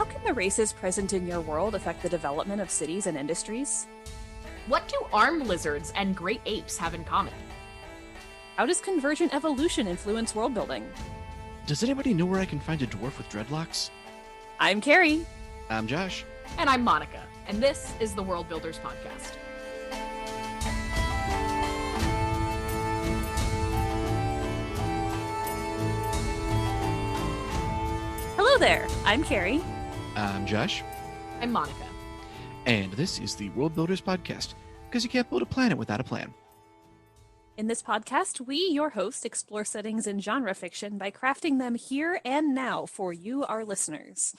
How can the races present in your world affect the development of cities and industries? What do armed lizards and great apes have in common? How does convergent evolution influence world building? Does anybody know where I can find a dwarf with dreadlocks? I'm Carrie. I'm Josh. And I'm Monica, and this is the Worldbuilders Podcast. Hello there. I'm Carrie. I'm Josh. I'm Monica. And this is the Worldbuilders Podcast, because you can't build a planet without a plan. In this podcast, we, your hosts, explore settings in genre fiction by crafting them here and now for you, our listeners.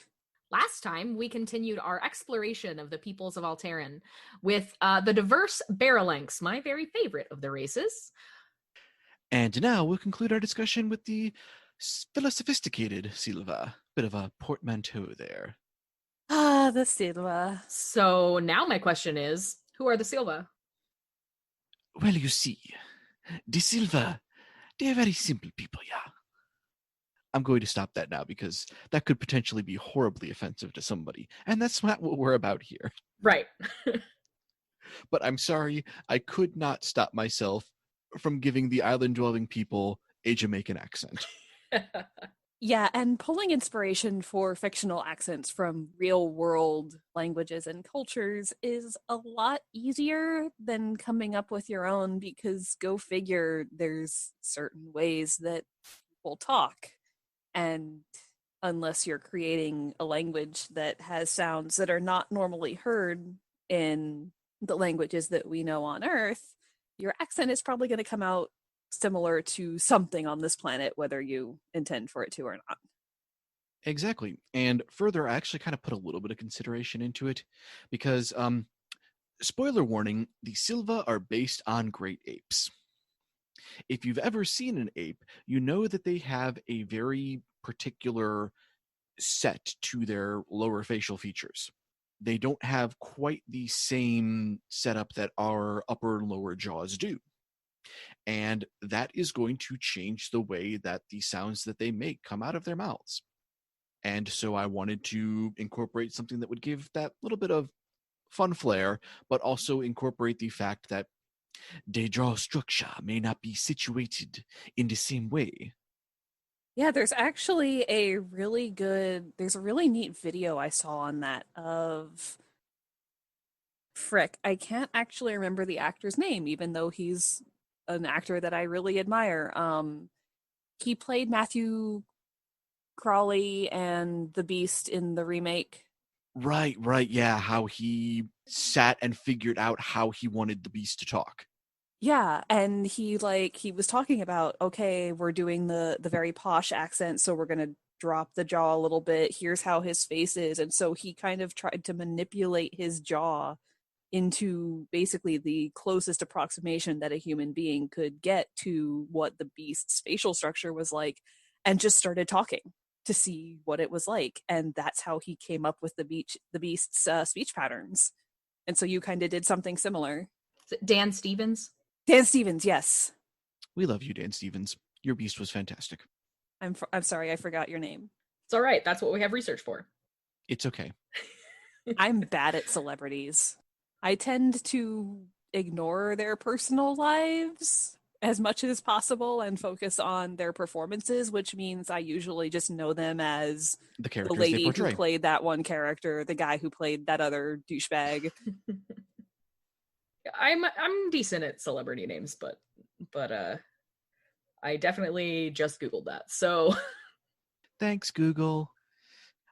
Last time, we continued our exploration of the peoples of Alteiryn with the diverse Baralanks, my very favorite of the races. And now we'll conclude our discussion with the philosophisticated Seelvah. Bit of a portmanteau there. Ah, the Seelvah. So now my question is, who are the Seelvah? Well, you see, the Seelvah, they're very simple people, yeah. I'm going to stop that now because that could potentially be horribly offensive to somebody, and that's not what we're about here. Right. But I'm sorry, I could not stop myself from giving the island-dwelling people a Jamaican accent. Yeah, and pulling inspiration for fictional accents from real-world languages and cultures is a lot easier than coming up with your own because, go figure, there's certain ways that people talk. And unless you're creating a language that has sounds that are not normally heard in the languages that we know on Earth, your accent is probably going to come out similar to something on this planet, whether you intend for it to or not. Exactly. And further, I actually kind of put a little bit of consideration into it because, spoiler warning, the Seelvah are based on great apes. If you've ever seen an ape, you know that they have a very particular set to their lower facial features. They don't have quite the same setup that our upper and lower jaws do. And that is going to change the way that the sounds that they make come out of their mouths. And so I wanted to incorporate something that would give that little bit of fun flair, but also incorporate the fact that the jaw structure may not be situated in the same way. Yeah, there's actually there's a really neat video I saw on that of I can't actually remember the actor's name, even though he's an actor that I really admire. He played Matthew Crawley and the Beast in the remake. Right, yeah, how he sat and figured out how he wanted the Beast to talk. Yeah, and he was talking about, okay, we're doing the very posh accent, so we're gonna drop the jaw a little bit. Here's how his face is. And so he kind of tried to manipulate his jaw into basically the closest approximation that a human being could get to what the Beast's facial structure was like, and just started talking to see what it was like. And that's how he came up with the Beast's speech patterns. And so you kind of did something similar. Is it Dan Stevens? Dan Stevens, yes. We love you, Dan Stevens. Your Beast was fantastic. I'm sorry, I forgot your name. It's all right. That's what we have research for. It's okay. I'm bad at celebrities. I tend to ignore their personal lives as much as possible and focus on their performances, which means I usually just know them as the lady who played that one character, the guy who played that other douchebag. I'm decent at celebrity names, but I definitely just Googled that. So thanks, Google.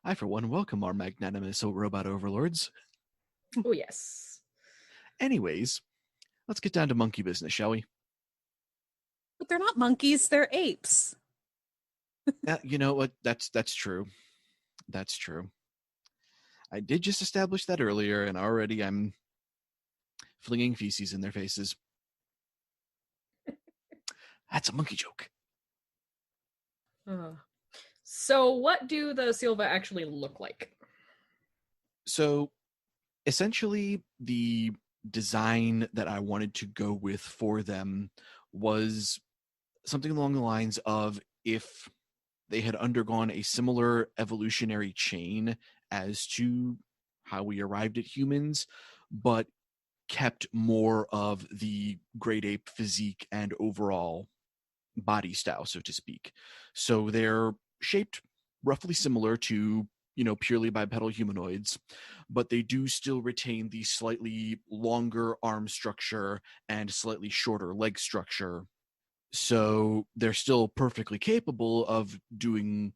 I, for one, welcome our magnanimous robot overlords. Oh, yes. Anyways, let's get down to monkey business, shall we? But they're not monkeys, they're apes. You know what? That's true. That's true. I did just establish that earlier, and already I'm flinging feces in their faces. That's a monkey joke. So what do the Seelvah actually look like? So essentially the design that I wanted to go with for them was something along the lines of if they had undergone a similar evolutionary chain as to how we arrived at humans, but kept more of the great ape physique and overall body style, so to speak. So they're shaped roughly similar to, purely bipedal humanoids, but they do still retain the slightly longer arm structure and slightly shorter leg structure. So they're still perfectly capable of doing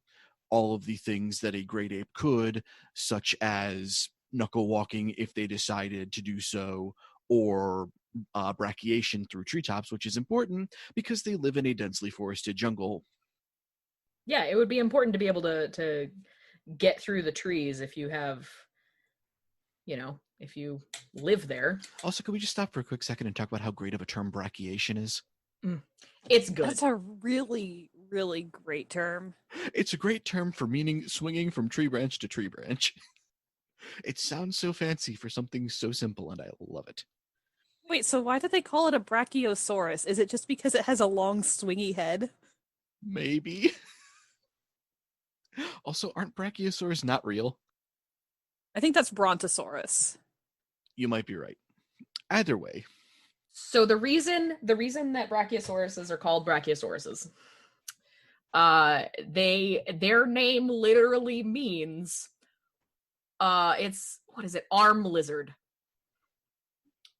all of the things that a great ape could, such as knuckle walking if they decided to do so, or brachiation through treetops, which is important because they live in a densely forested jungle. Yeah, it would be important to be able to get through the trees if you have, if you live there. Also, could we just stop for a quick second and talk about how great of a term brachiation is? It's good. That's a really, really great term. It's a great term for meaning swinging from tree branch to tree branch. It sounds so fancy for something so simple, and I love it. Wait, so why do they call it a brachiosaurus? Is it just because it has a long, swingy head? Maybe. Also, aren't brachiosaurs not real? I think that's brontosaurus. You might be right. Either way. So the reason that brachiosauruses are called brachiosauruses, their name literally means arm lizard.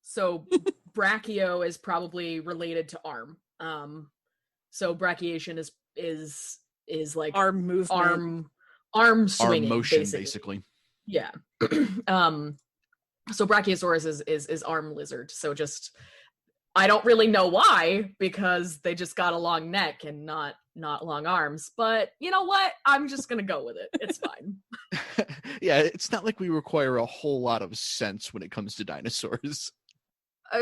So brachio is probably related to arm. So brachiation is like arm movement, arm swinging, arm motion, basically. Yeah. So brachiosaurus is arm lizard. So just, I don't really know why, because they just got a long neck and not long arms. But you know what? I'm just gonna go with it. It's fine. Yeah, it's not like we require a whole lot of sense when it comes to dinosaurs.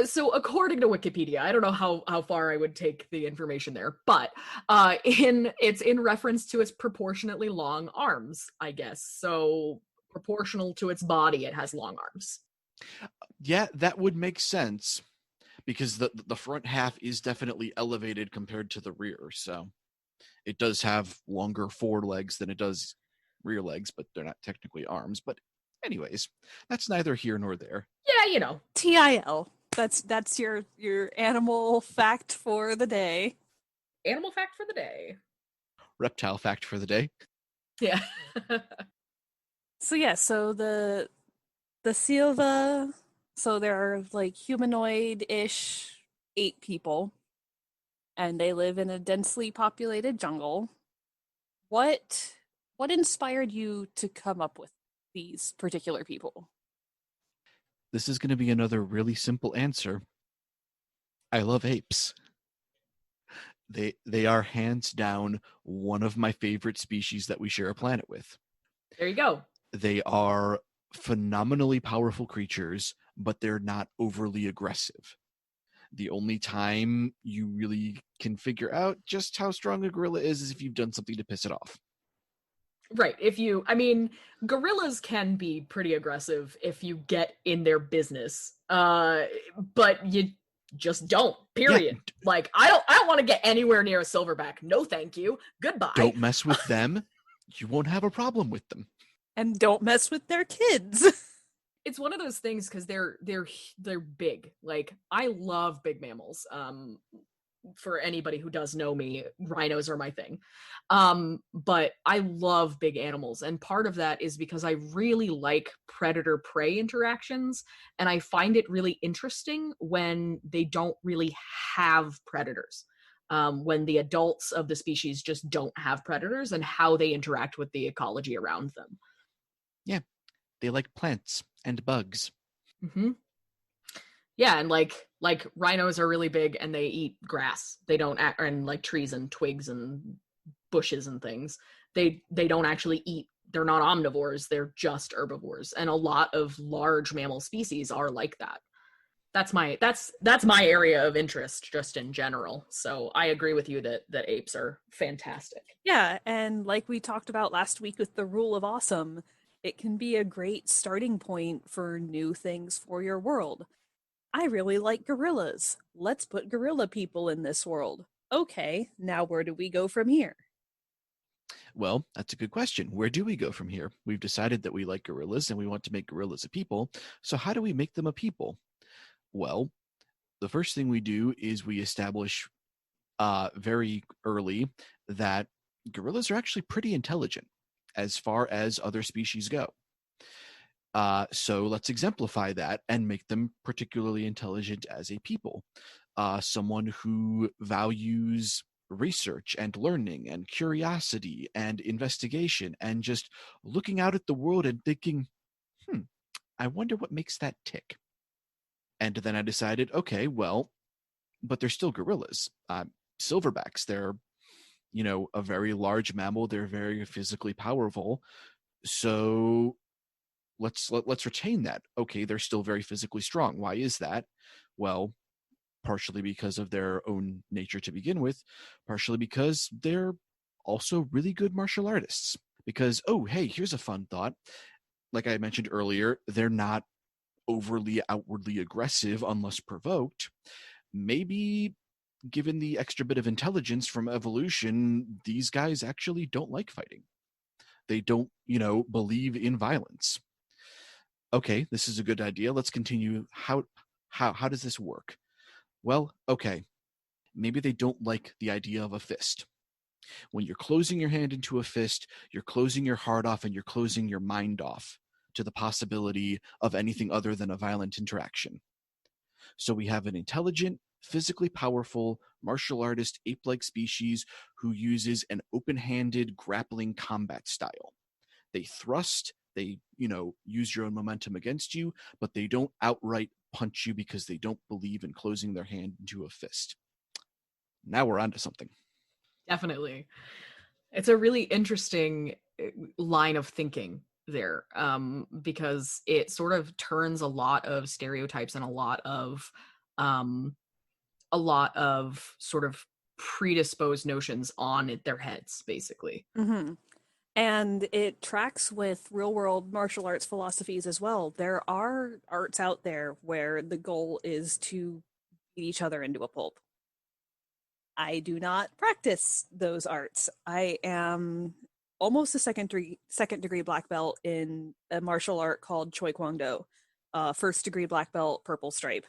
So according to Wikipedia, I don't know how far I would take the information there, but it's in reference to its proportionately long arms, I guess. So proportional to its body, it has long arms. Yeah, that would make sense, because the front half is definitely elevated compared to the rear. So it does have longer forward legs than it does rear legs, but they're not technically arms. But anyways, that's neither here nor there. Yeah, TIL. That's your animal fact for the day. Animal fact for the day. Reptile fact for the day. Yeah. So the Seelvah, so they're like humanoid-ish ape people, and they live in a densely populated jungle. What inspired you to come up with these particular people? This is going to be another really simple answer. I love apes. They are hands down one of my favorite species that we share a planet with. There you go. They are phenomenally powerful creatures, but they're not overly aggressive. The only time you really can figure out just how strong a gorilla is if you've done something to piss it off. Right. Gorillas can be pretty aggressive if you get in their business. But you just don't, period. Yeah. Like, I don't want to get anywhere near a silverback. No, thank you. Goodbye. Don't mess with them. You won't have a problem with them. And don't mess with their kids. It's one of those things because they're big. Like, I love big mammals. For anybody who does know me, rhinos are my thing. But I love big animals. And part of that is because I really like predator-prey interactions. And I find it really interesting when they don't really have predators. When the adults of the species just don't have predators and how they interact with the ecology around them. Yeah, they like plants and bugs. Mm-hmm. Yeah, and like rhinos are really big and they eat grass. They don't and like trees and twigs and bushes and things. They don't actually eat. They're not omnivores. They're just herbivores. And a lot of large mammal species are like that. That's my area of interest just in general. So I agree with you that apes are fantastic. Yeah, and like we talked about last week with the rule of awesome, it can be a great starting point for new things for your world. I really like gorillas. Let's put gorilla people in this world. Okay, now where do we go from here? Well, that's a good question. Where do we go from here? We've decided that we like gorillas and we want to make gorillas a people. So how do we make them a people? Well, the first thing we do is we establish very early that gorillas are actually pretty intelligent as far as other species go. So let's exemplify that and make them particularly intelligent as a people. Someone who values research and learning and curiosity and investigation and just looking out at the world and thinking, I wonder what makes that tick. And then I decided, okay, well, but they're still gorillas. Silverbacks, they're, a very large mammal. They're very physically powerful. So let's retain that. Okay, they're still very physically strong. Why is that? Well, partially because of their own nature to begin with, partially because they're also really good martial artists. Because, oh, hey, here's a fun thought. Like I mentioned earlier, they're not overly outwardly aggressive unless provoked. Maybe given the extra bit of intelligence from evolution, these guys actually don't like fighting. They don't, believe in violence. Okay, this is a good idea. Let's continue. How does this work? Well, okay, maybe they don't like the idea of a fist. When you're closing your hand into a fist, you're closing your heart off and you're closing your mind off to the possibility of anything other than a violent interaction. So we have an intelligent, physically powerful, martial artist, ape-like species who uses an open-handed grappling combat style. They thrust, they, use your own momentum against you, but they don't outright punch you because they don't believe in closing their hand into a fist. Now we're onto something. Definitely. It's a really interesting line of thinking there, because it sort of turns a lot of stereotypes and a lot of sort of predisposed notions on their heads, basically. Mm-hmm. And it tracks with real world martial arts philosophies as well. There are arts out there where the goal is to beat each other into a pulp. I do not practice those arts. I am almost a second degree black belt in a martial art called Choi Kwang Do, first degree black belt purple stripe,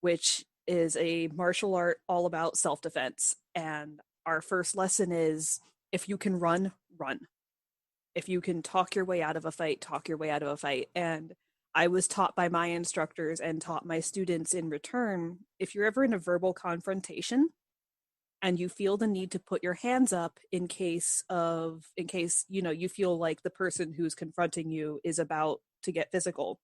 which is a martial art all about self-defense. And our first lesson is, if you can run, run. If you can talk your way out of a fight, talk your way out of a fight. And I was taught by my instructors and taught my students in return, if you're ever in a verbal confrontation and you feel the need to put your hands up in case you feel like the person who's confronting you is about to get physical,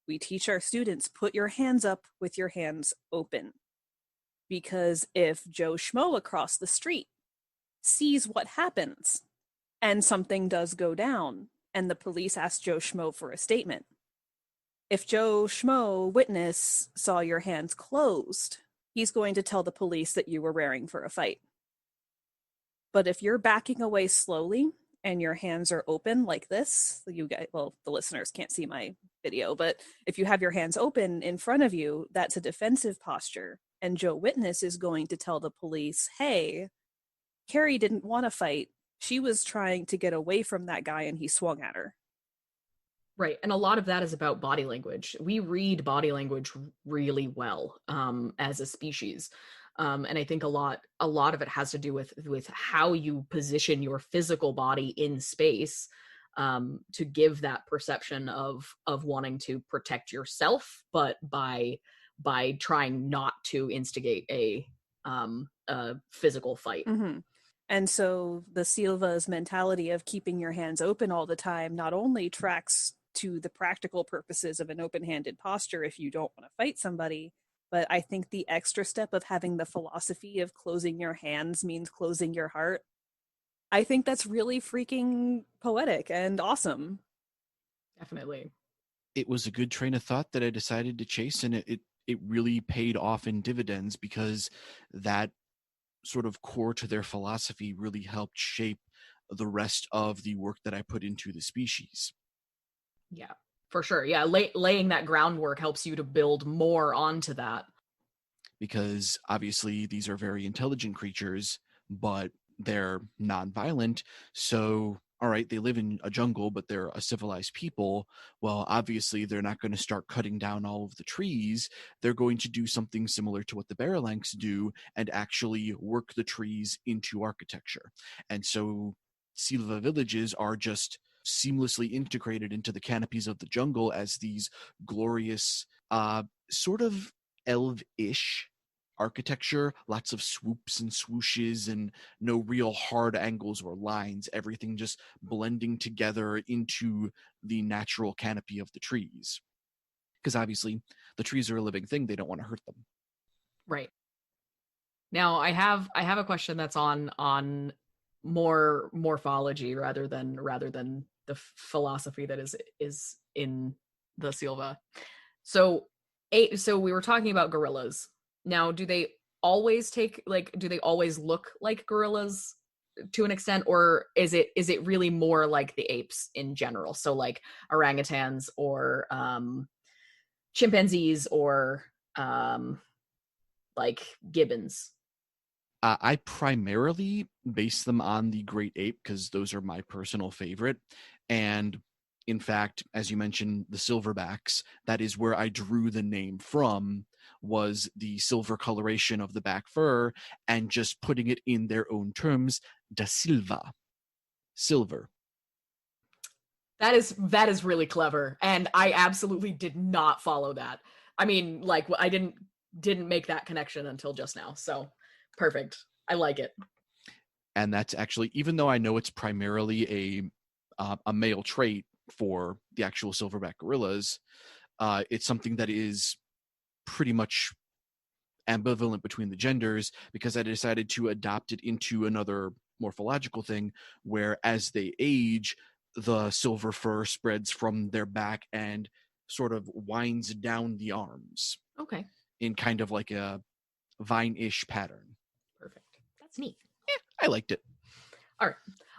we teach our students, put your hands up with your hands open. Because if Joe Schmo across the street sees what happens and something does go down and the police ask Joe Schmo for a statement, if Joe Schmo witness saw your hands closed, he's going to tell the police that you were raring for a fight. But if you're backing away slowly and your hands are open like this, the listeners can't see my video, but if you have your hands open in front of you, that's a defensive posture. And Joe Witness is going to tell the police, hey, Carrie didn't want to fight. She was trying to get away from that guy and he swung at her. Right. And a lot of that is about body language. We read body language really well, as a species. And I think a lot of it has to do with how you position your physical body in space, to give that perception of wanting to protect yourself, but by trying not to instigate a physical fight. Mm-hmm. And so the Seelvah's mentality of keeping your hands open all the time not only tracks to the practical purposes of an open-handed posture if you don't want to fight somebody, but I think the extra step of having the philosophy of closing your hands means closing your heart. I think that's really freaking poetic and awesome. Definitely. It was a good train of thought that I decided to chase, and it really paid off in dividends, because that sort of core to their philosophy really helped shape the rest of the work that I put into the species. Yeah, for sure. Yeah, laying that groundwork helps you to build more onto that. Because obviously these are very intelligent creatures, but they're non-violent. So, all right, they live in a jungle, but they're a civilized people. Well, obviously, they're not going to start cutting down all of the trees. They're going to do something similar to what the Baralanks do and actually work the trees into architecture. And so Seelvah villages are just seamlessly integrated into the canopies of the jungle as these glorious, sort of elvish architecture, lots of swoops and swooshes and no real hard angles or lines, everything just blending together into the natural canopy of the trees. Because obviously the trees are a living thing, they don't want to hurt them. Right. Now I have a question that's on more morphology rather than the philosophy that is in the Seelvah. So we were talking about gorillas. Now, do they always look like gorillas to an extent, or is it really more like the apes in general? So like orangutans or chimpanzees or like gibbons? I primarily base them on the great ape because those are my personal favorite. And in fact, as you mentioned, the silverbacks, that is where I drew the name from, was the silver coloration of the back fur and just putting it in their own terms, da Seelvah, silver. That is really clever, and I absolutely did not follow that. I mean, like, I didn't make that connection until just now, so perfect. I like it. And that's actually, even though I know it's primarily a male trait for the actual silverback gorillas, it's something that is pretty much ambivalent between the genders, because I decided to adopt it into another morphological thing where as they age, the silver fur spreads from their back and sort of winds down the arms. Okay. In kind of like a vine-ish pattern. Perfect. That's neat. I liked it. All right.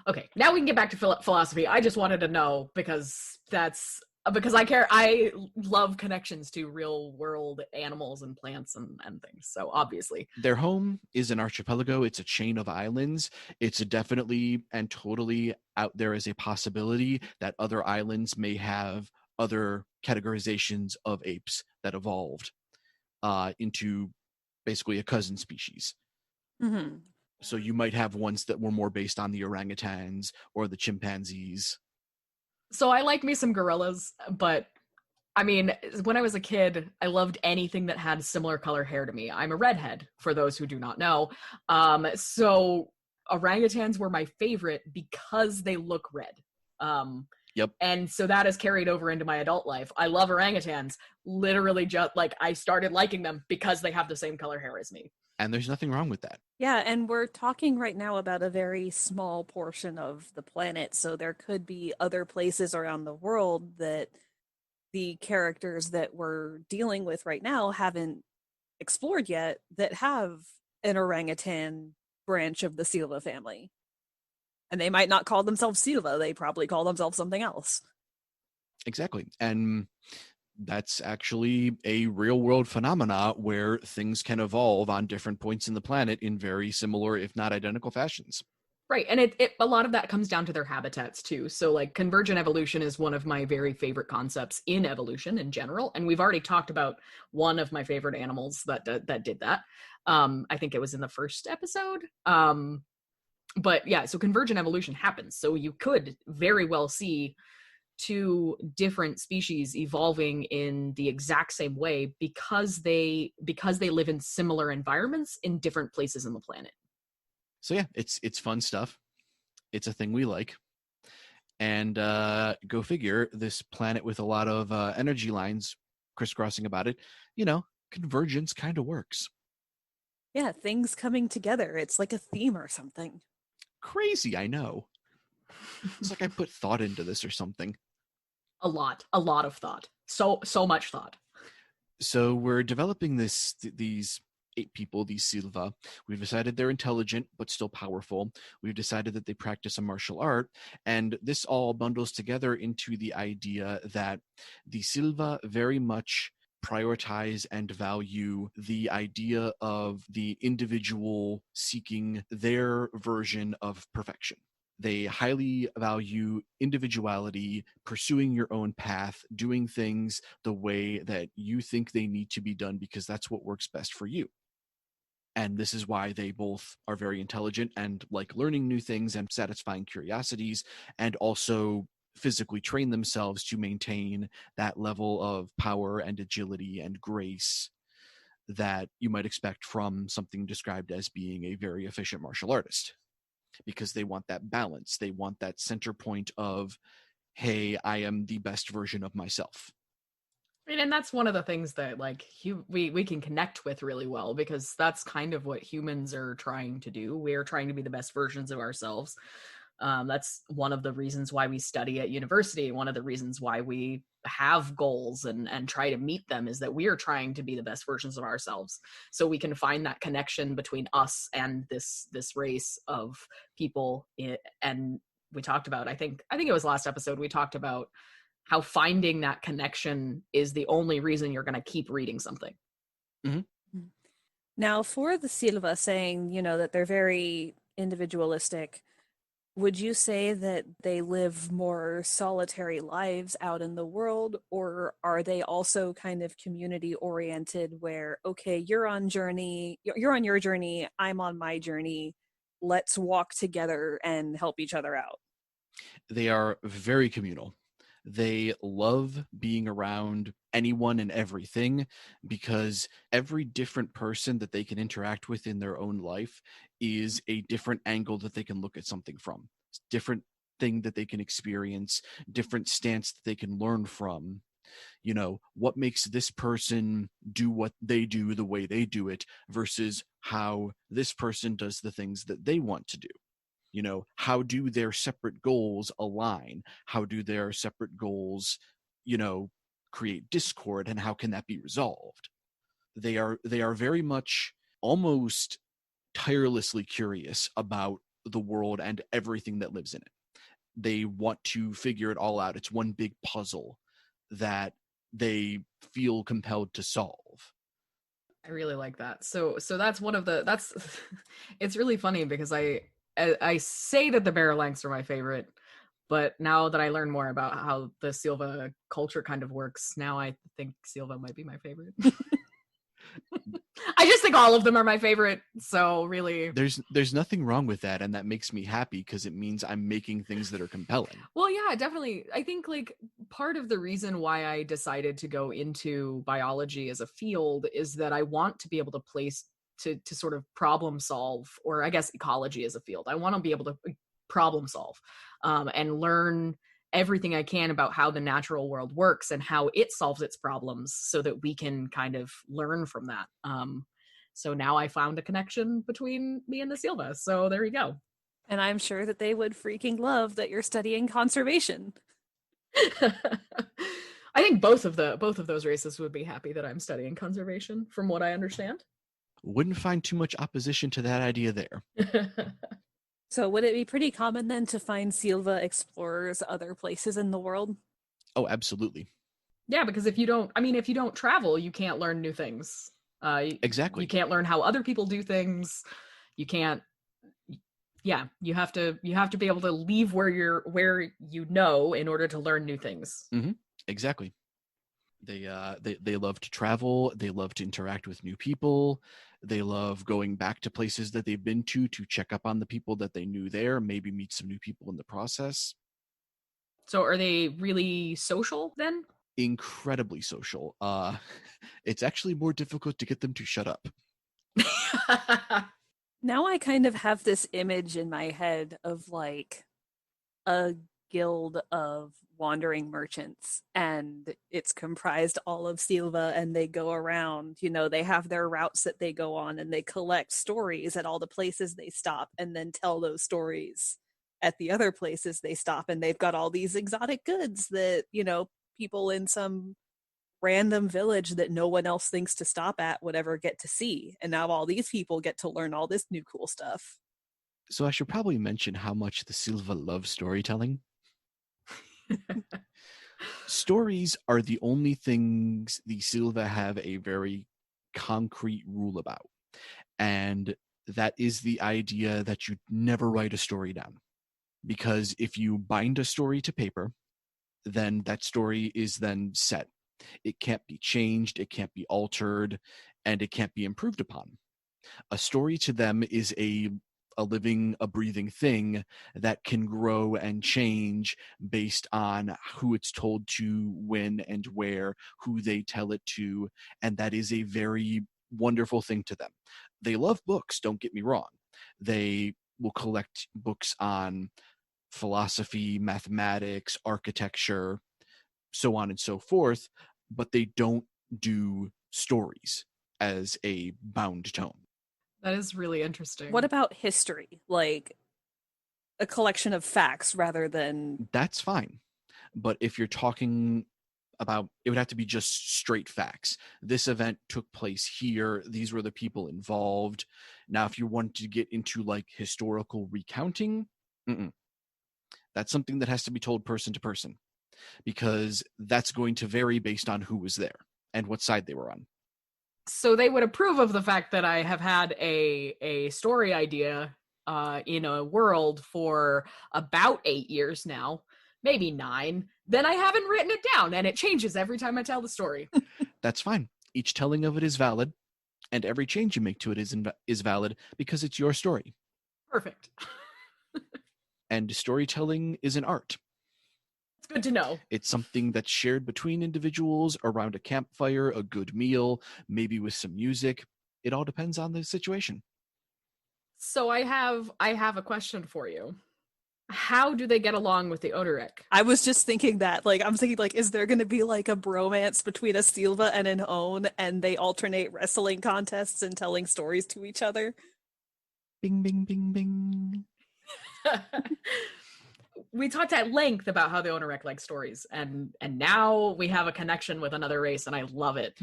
Okay. Now we can get back to philosophy. I just wanted to know because I care. I love connections to real world animals and plants and things. So obviously. Their home is an archipelago. It's a chain of islands. It's definitely and totally out there as a possibility that other islands may have other categorizations of apes that evolved into basically a cousin species. Mm-hmm. So you might have ones that were more based on the orangutans or the chimpanzees. So I like me some gorillas, but I mean, when I was a kid, I loved anything that had similar color hair to me. I'm a redhead, for those who do not know. So orangutans were my favorite because they look red. Yep. And so that has carried over into my adult life. I love orangutans. Literally just like I started liking them because they have the same color hair as me. And there's nothing wrong with that. Yeah, and we're talking right now about a very small portion of the planet, so there could be other places around the world that the characters that we're dealing with right now haven't explored yet that have an orangutan branch of the Seelvah family. And they might not call themselves Seelvah, they probably call themselves something else. Exactly. And that's actually a real world phenomena where things can evolve on different points in the planet in very similar, if not identical fashions. Right. And it a lot of that comes down to their habitats too. So like convergent evolution is one of my very favorite concepts in evolution in general. And we've already talked about one of my favorite animals that did that. I think it was in the first episode. But yeah, so convergent evolution happens. So you could very well see two different species evolving in the exact same way because they live in similar environments in different places in the planet. So yeah, it's fun stuff. It's a thing we like. And go figure, this planet with a lot of energy lines crisscrossing about it, convergence kind of works. Yeah, things coming together. It's like a theme or something. Crazy, I know. It's like I put thought into this or something. A lot of thought. So much thought. So we're developing these 8 people, these Seelvah. We've decided they're intelligent but still powerful. We've decided that they practice a martial art, and this all bundles together into the idea that the Seelvah very much prioritize and value the idea of the individual seeking their version of perfection. They highly value individuality, pursuing your own path, doing things the way that you think they need to be done because that's what works best for you. And this is why they both are very intelligent and like learning new things and satisfying curiosities, and also physically train themselves to maintain that level of power and agility and grace that you might expect from something described as being a very efficient martial artist. Because they want that balance. They want that center point of, hey, I am the best version of myself. And that's one of the things that like we can connect with really well, because that's kind of what humans are trying to do. We are trying to be the best versions of ourselves. That's one of the reasons why we study at university. One of the reasons why we have goals and try to meet them is that we are trying to be the best versions of ourselves. So we can find that connection between us and this race of people. And we talked about, I think it was last episode, we talked about how finding that connection is the only reason you're going to keep reading something. Mm-hmm. Now, for the Seelvah saying, that they're very individualistic, would you say that they live more solitary lives out in the world, or are they also kind of community oriented where, okay, you're on your journey, I'm on my journey, let's walk together and help each other out? They are very communal. They love being around anyone and everything because every different person that they can interact with in their own life is a different angle that they can look at something from. It's a different thing that they can experience, different stance that they can learn from. What makes this person do what they do the way they do it versus how this person does the things that they want to do. How do their separate goals align? How do their separate goals, create discord, and how can that be resolved? They are very much almost tirelessly curious about the world and everything that lives in it. They want to figure it all out. It's one big puzzle that they feel compelled to solve. I really like that. So that's it's really funny because I say that the Baralanks are my favorite, but now that I learn more about how the Seelvah culture kind of works, now I think Seelvah might be my favorite. I just think all of them are my favorite. So really, there's nothing wrong with that, and that makes me happy because it means I'm making things that are compelling. Well, yeah, definitely. I think like part of the reason why I decided to go into biology as a field is that I want to be able to sort of problem solve, or I guess ecology as a field. I want to be able to problem solve and learn everything I can about how the natural world works and how it solves its problems so that we can kind of learn from that. So now I found a connection between me and the Seelvah. So there you go. And I'm sure that they would freaking love that you're studying conservation. I think both of those races would be happy that I'm studying conservation, from what I understand. Wouldn't find too much opposition to that idea there. So would it be pretty common then to find Seelvah explorers other places in the world? Oh, absolutely. Yeah, because if you don't travel, you can't learn new things. Exactly. You can't learn how other people do things. You can't. Yeah, you have to be able to leave where you know in order to learn new things. Mm-hmm. Exactly. They love to travel. They love to interact with new people. They love going back to places that they've been to check up on the people that they knew there, maybe meet some new people in the process. So are they really social then? Incredibly social. It's actually more difficult to get them to shut up. Now I kind of have this image in my head of like a guild of wandering merchants, and it's comprised all of Seelvah, and they go around, they have their routes that they go on, and they collect stories at all the places they stop and then tell those stories at the other places they stop, and they've got all these exotic goods that people in some random village that no one else thinks to stop at would ever get to see, and now all these people get to learn all this new cool stuff. So I should probably mention how much the Seelvah love storytelling. Stories are the only things the Seelvah have a very concrete rule about. And that is the idea that you never write a story down. Because if you bind a story to paper, then that story is then set. It can't be changed, it can't be altered, and it can't be improved upon. A story to them is a living, a breathing thing that can grow and change based on who it's told to, when and where, who they tell it to, and that is a very wonderful thing to them. They love books, don't get me wrong. They will collect books on philosophy, mathematics, architecture, so on and so forth, but they don't do stories as a bound tome. That is really interesting. What about history? Like a collection of facts rather than... That's fine. But if you're talking about, it would have to be just straight facts. This event took place here. These were the people involved. Now, if you want to get into like historical recounting, that's something that has to be told person to person, because that's going to vary based on who was there and what side they were on. So they would approve of the fact that I have had a story idea in a world for about 8 years now, maybe 9. Then I haven't written it down, and it changes every time I tell the story. That's fine. Each telling of it is valid, and every change you make to it is valid because it's your story. Perfect. And storytelling is an art. It's good to know. It's something that's shared between individuals around a campfire, a good meal, maybe with some music. It all depends on the situation. So I have a question for you. How do they get along with the Odorek? I was just thinking that. Like, I'm thinking, like, is there going to be like a bromance between a Seelvah and an Own, and they alternate wrestling contests and telling stories to each other? Bing, bing, bing, bing. We talked at length about how the Odorek like stories, and now we have a connection with another race, and I love it.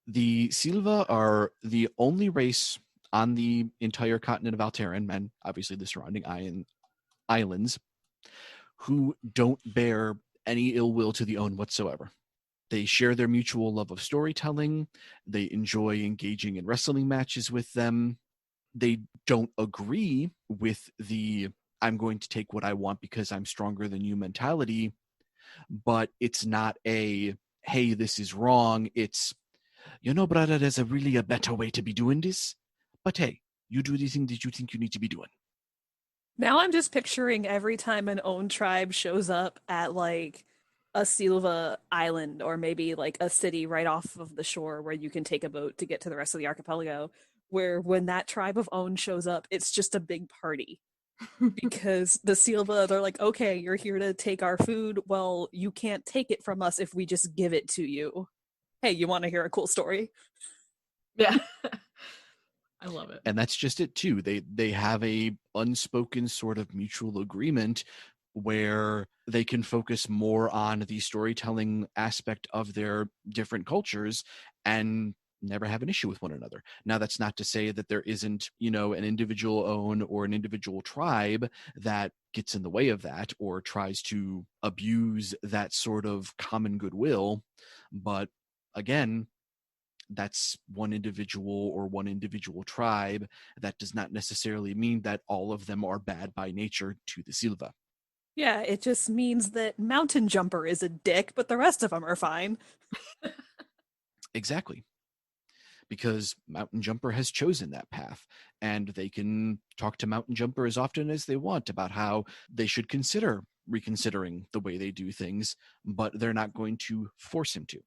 The Seelvah are the only race on the entire continent of Alteiryn, and obviously the surrounding islands, who don't bear any ill will to the Own whatsoever. They share their mutual love of storytelling. They enjoy engaging in wrestling matches with them. They don't agree with the I'm going to take what I want because I'm stronger than you mentality, but it's not a, hey, this is wrong. It's, brother, there's a better way to be doing this. But hey, you do the thing that you think you need to be doing. Now I'm just picturing every time an Own tribe shows up at like a Seelvah island, or maybe like a city right off of the shore where you can take a boat to get to the rest of the archipelago, where when that tribe of Own shows up, it's just a big party. Because the Seelvah, they're like, okay, you're here to take our food. Well, you can't take it from us if we just give it to you. Hey, you want to hear a cool story? Yeah. I love it. And that's just it too. They have a unspoken sort of mutual agreement where they can focus more on the storytelling aspect of their different cultures and never have an issue with one another. Now, that's not to say that there isn't, an individual Own or an individual tribe that gets in the way of that or tries to abuse that sort of common goodwill. But again, that's one individual or one individual tribe. That does not necessarily mean that all of them are bad by nature to the Seelvah. Yeah, it just means that Mountain Jumper is a dick, but the rest of them are fine. Exactly. Because Mountain Jumper has chosen that path, and they can talk to Mountain Jumper as often as they want about how they should consider reconsidering the way they do things, but they're not going to force him to.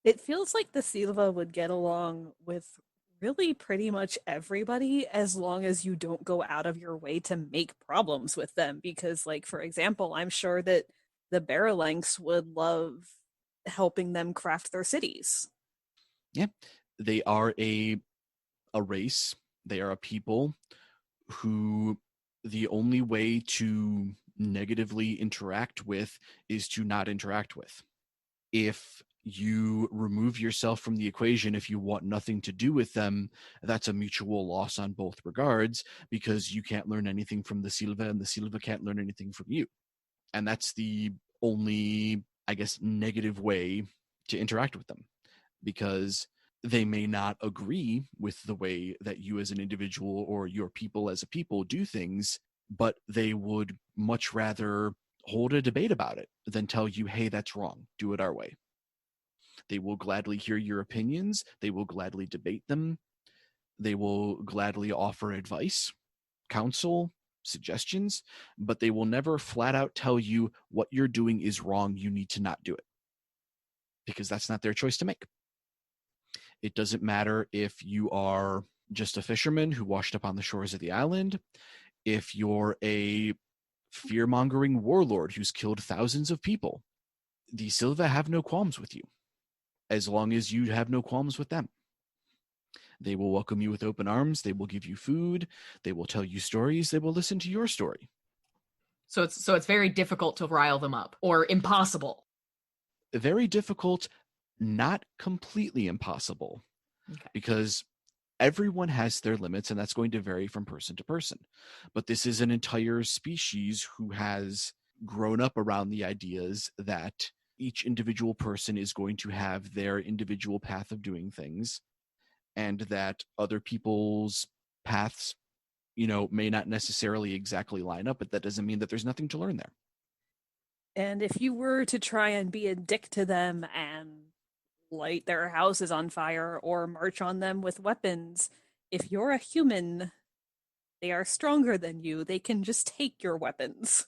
It feels like the Seelvah would get along with really pretty much everybody as long as you don't go out of your way to make problems with them. Because, like, for example, I'm sure that the Baralanks would love helping them craft their cities. Yeah, they are a race. They are a people who the only way to negatively interact with is to not interact with. If you remove yourself from the equation, if you want nothing to do with them, that's a mutual loss on both regards, because you can't learn anything from the Seelvah and the Seelvah can't learn anything from you. And that's the only I guess, negative way to interact with them, because they may not agree with the way that you as an individual or your people as a people do things, but they would much rather hold a debate about it than tell you, hey, that's wrong, do it our way. They will gladly hear your opinions. They will gladly debate them. They will gladly offer advice, counsel, suggestions, but they will never flat out tell you what you're doing is wrong, you need to not do it, because that's not their choice to make. It doesn't matter if you are just a fisherman who washed up on the shores of the island, if you're a fear-mongering warlord who's killed thousands of people. The Seelvah have no qualms with you, as long as you have no qualms with them. They will welcome you with open arms. They will give you food. They will tell you stories. They will listen to your story. So it's very difficult to rile them up, or impossible. Very difficult, not completely impossible, Okay. because everyone has their limits, and that's going to vary from person to person. But this is an entire species who has grown up around the ideas that each individual person is going to have their individual path of doing things, and that other people's paths, may not necessarily exactly line up, but that doesn't mean that there's nothing to learn there. And if you were to try and be a dick to them and light their houses on fire or march on them with weapons, if you're a human, they are stronger than you. They can just take your weapons.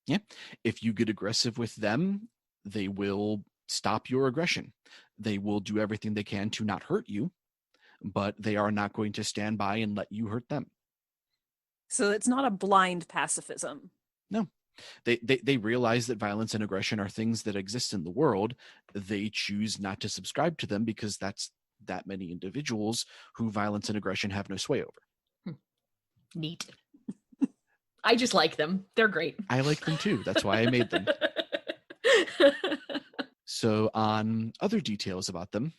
Yeah. If you get aggressive with them, they will stop your aggression. They will do everything they can to not hurt you, but they are not going to stand by and let you hurt them. So it's not a blind pacifism. No. They realize that violence and aggression are things that exist in the world. They choose not to subscribe to them because that's that many individuals who violence and aggression have no sway over. Neat. I just like them. They're great. I like them too. That's why I made them. So on other details about them,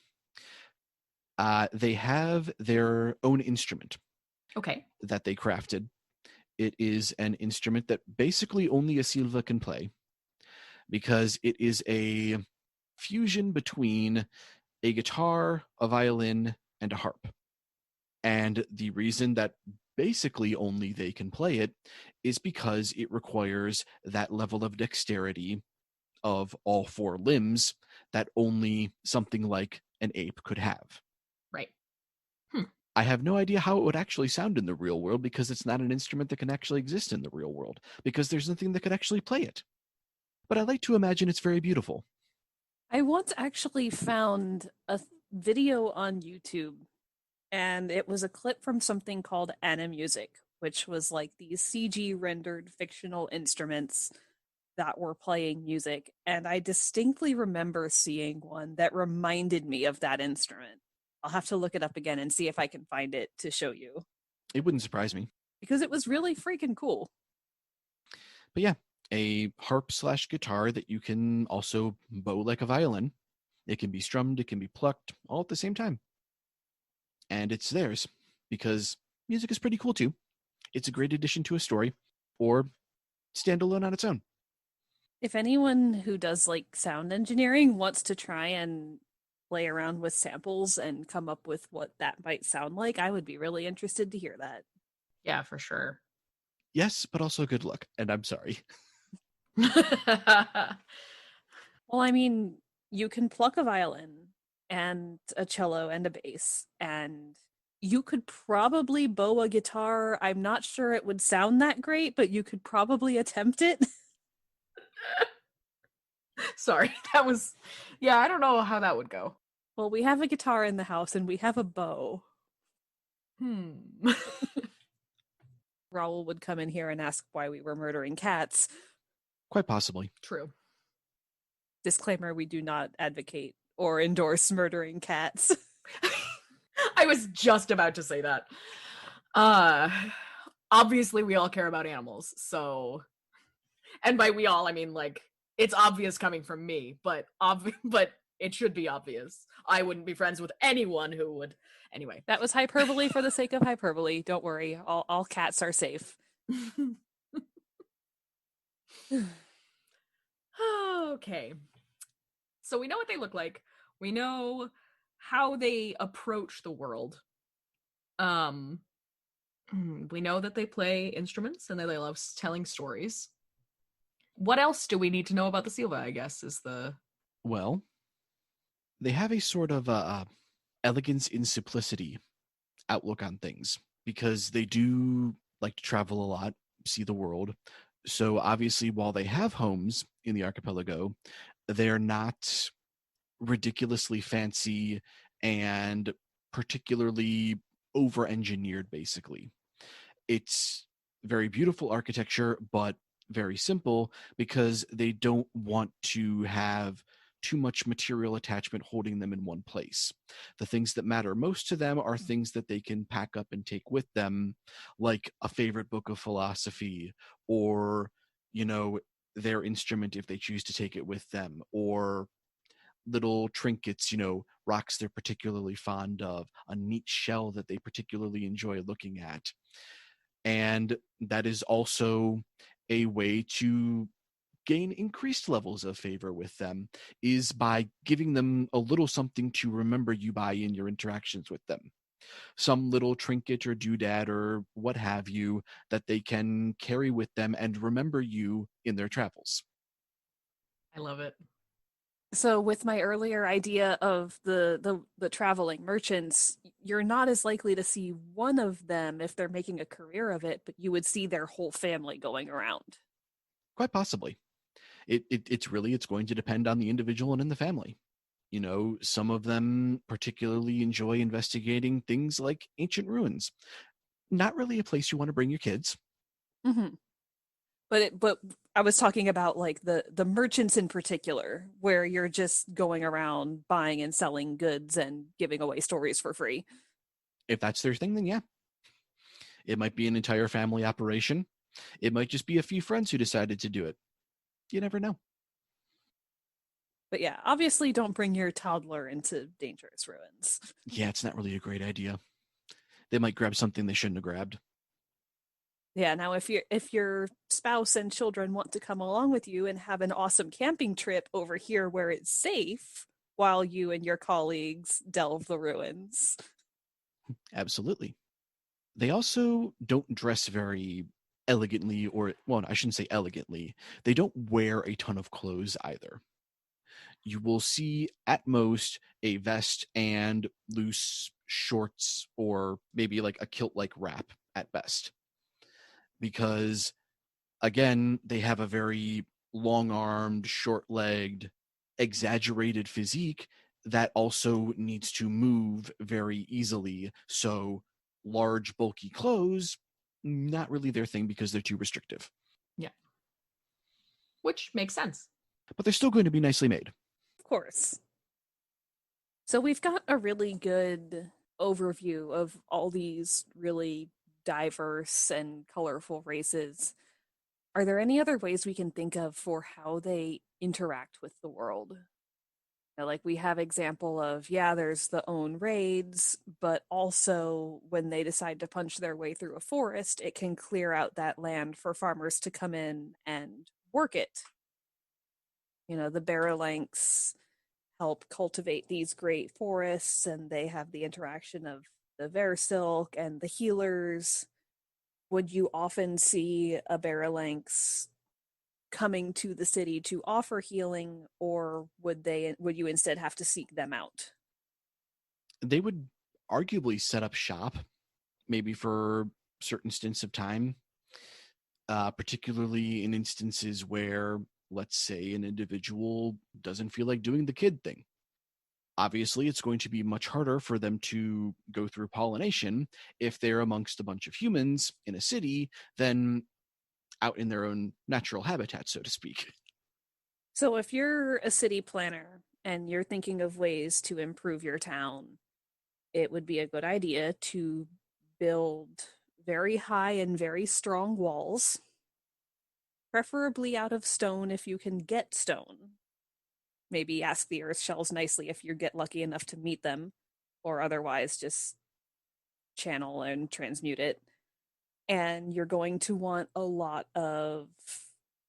they have their own instrument. Okay. That they crafted. It is an instrument that basically only a Seelvah can play, because it is a fusion between a guitar, a violin, and a harp. And the reason that basically only they can play it is because it requires that level of dexterity of all four limbs that only something like an ape could have. Right. I have no idea how it would actually sound in the real world, because it's not an instrument that can actually exist in the real world, because there's nothing that could actually play it. But I like to imagine it's very beautiful. I once actually found a video on YouTube, and it was a clip from something called Animusic, which was like these CG rendered fictional instruments that were playing music. And I distinctly remember seeing one that reminded me of that instrument. I'll have to look it up again and see if I can find it to show you. It wouldn't surprise me. Because it was really freaking cool. But yeah, a harp/guitar that you can also bow like a violin. It can be strummed, it can be plucked, all at the same time. And it's theirs, because music is pretty cool too. It's a great addition to a story, or stand alone on its own. If anyone who does like sound engineering wants to try and play around with samples and come up with what that might sound like, I would be really interested to hear that. Yeah, for sure. Yes, but also good luck, and I'm sorry. Well, I mean, you can pluck a violin and a cello and a bass, and you could probably bow a guitar. I'm not sure it would sound that great, but you could probably attempt it. Sorry, that was... Yeah, I don't know how that would go. Well, we have a guitar in the house, and we have a bow. Raoul would come in here and ask why we were murdering cats. Quite possibly. True. Disclaimer, we do not advocate or endorse murdering cats. I was just about to say that. Obviously we all care about animals, so... And by we all, I mean, like, it's obvious coming from me, but it should be obvious. I wouldn't be friends with anyone who would. Anyway. That was hyperbole for the sake of hyperbole. Don't worry. All cats are safe. Okay. So we know what they look like. We know how they approach the world. We know that they play instruments and that they love telling stories. What else do we need to know about the Seelvah, I guess, is the... Well, they have a sort of elegance in simplicity outlook on things because they do like to travel a lot, see the world. So obviously, while they have homes in the archipelago, they're not ridiculously fancy and particularly over-engineered, basically. It's very beautiful architecture, but very simple because they don't want to have too much material attachment holding them in one place. The things that matter most to them are things that they can pack up and take with them, like a favorite book of philosophy, or, you know, their instrument if they choose to take it with them, or little trinkets, rocks they're particularly fond of, a neat shell that they particularly enjoy looking at. And that is also a way to gain increased levels of favor with them, is by giving them a little something to remember you by in your interactions with them. Some little trinket or doodad or what have you that they can carry with them and remember you in their travels. I love it. So with my earlier idea of the traveling merchants, you're not as likely to see one of them if they're making a career of it, but you would see their whole family going around. Quite possibly. It's going to depend on the individual and in the family. Some of them particularly enjoy investigating things like ancient ruins. Not really a place you want to bring your kids. Mm-hmm. But I was talking about like the merchants in particular, where you're just going around buying and selling goods and giving away stories for free. If that's their thing, then yeah. It might be an entire family operation. It might just be a few friends who decided to do it. You never know. But yeah, obviously don't bring your toddler into dangerous ruins. Yeah, it's not really a great idea. They might grab something they shouldn't have grabbed. Yeah, now if your spouse and children want to come along with you and have an awesome camping trip over here where it's safe while you and your colleagues delve the ruins. Absolutely. They also don't dress very elegantly, or, well, I shouldn't say elegantly. They don't wear a ton of clothes either. You will see at most a vest and loose shorts, or maybe like a kilt-like wrap at best. Because, again, they have a very long-armed, short-legged, exaggerated physique that also needs to move very easily. So large, bulky clothes, not really their thing because they're too restrictive. Yeah. Which makes sense. But they're still going to be nicely made. Of course. So we've got a really good overview of all these really diverse and colorful races. Are there any other ways we can think of for how they interact with the world? Like we have example of, yeah, there's the own raids, but also when they decide to punch their way through a forest, it can clear out that land for farmers to come in and work it. The Baralanks help cultivate these great forests, and they have the interaction of the Versilk and the healers. Would you often see a Baralanks coming to the city to offer healing, or would you instead have to seek them out? They would arguably set up shop, maybe for certain stints of time, particularly in instances where, let's say, an individual doesn't feel like doing the kid thing. Obviously, it's going to be much harder for them to go through pollination if they're amongst a bunch of humans in a city than out in their own natural habitat, so to speak. So if you're a city planner and you're thinking of ways to improve your town, it would be a good idea to build very high and very strong walls, preferably out of stone if you can get stone. Maybe ask the earth shells nicely if you get lucky enough to meet them, or otherwise just channel and transmute it. And you're going to want a lot of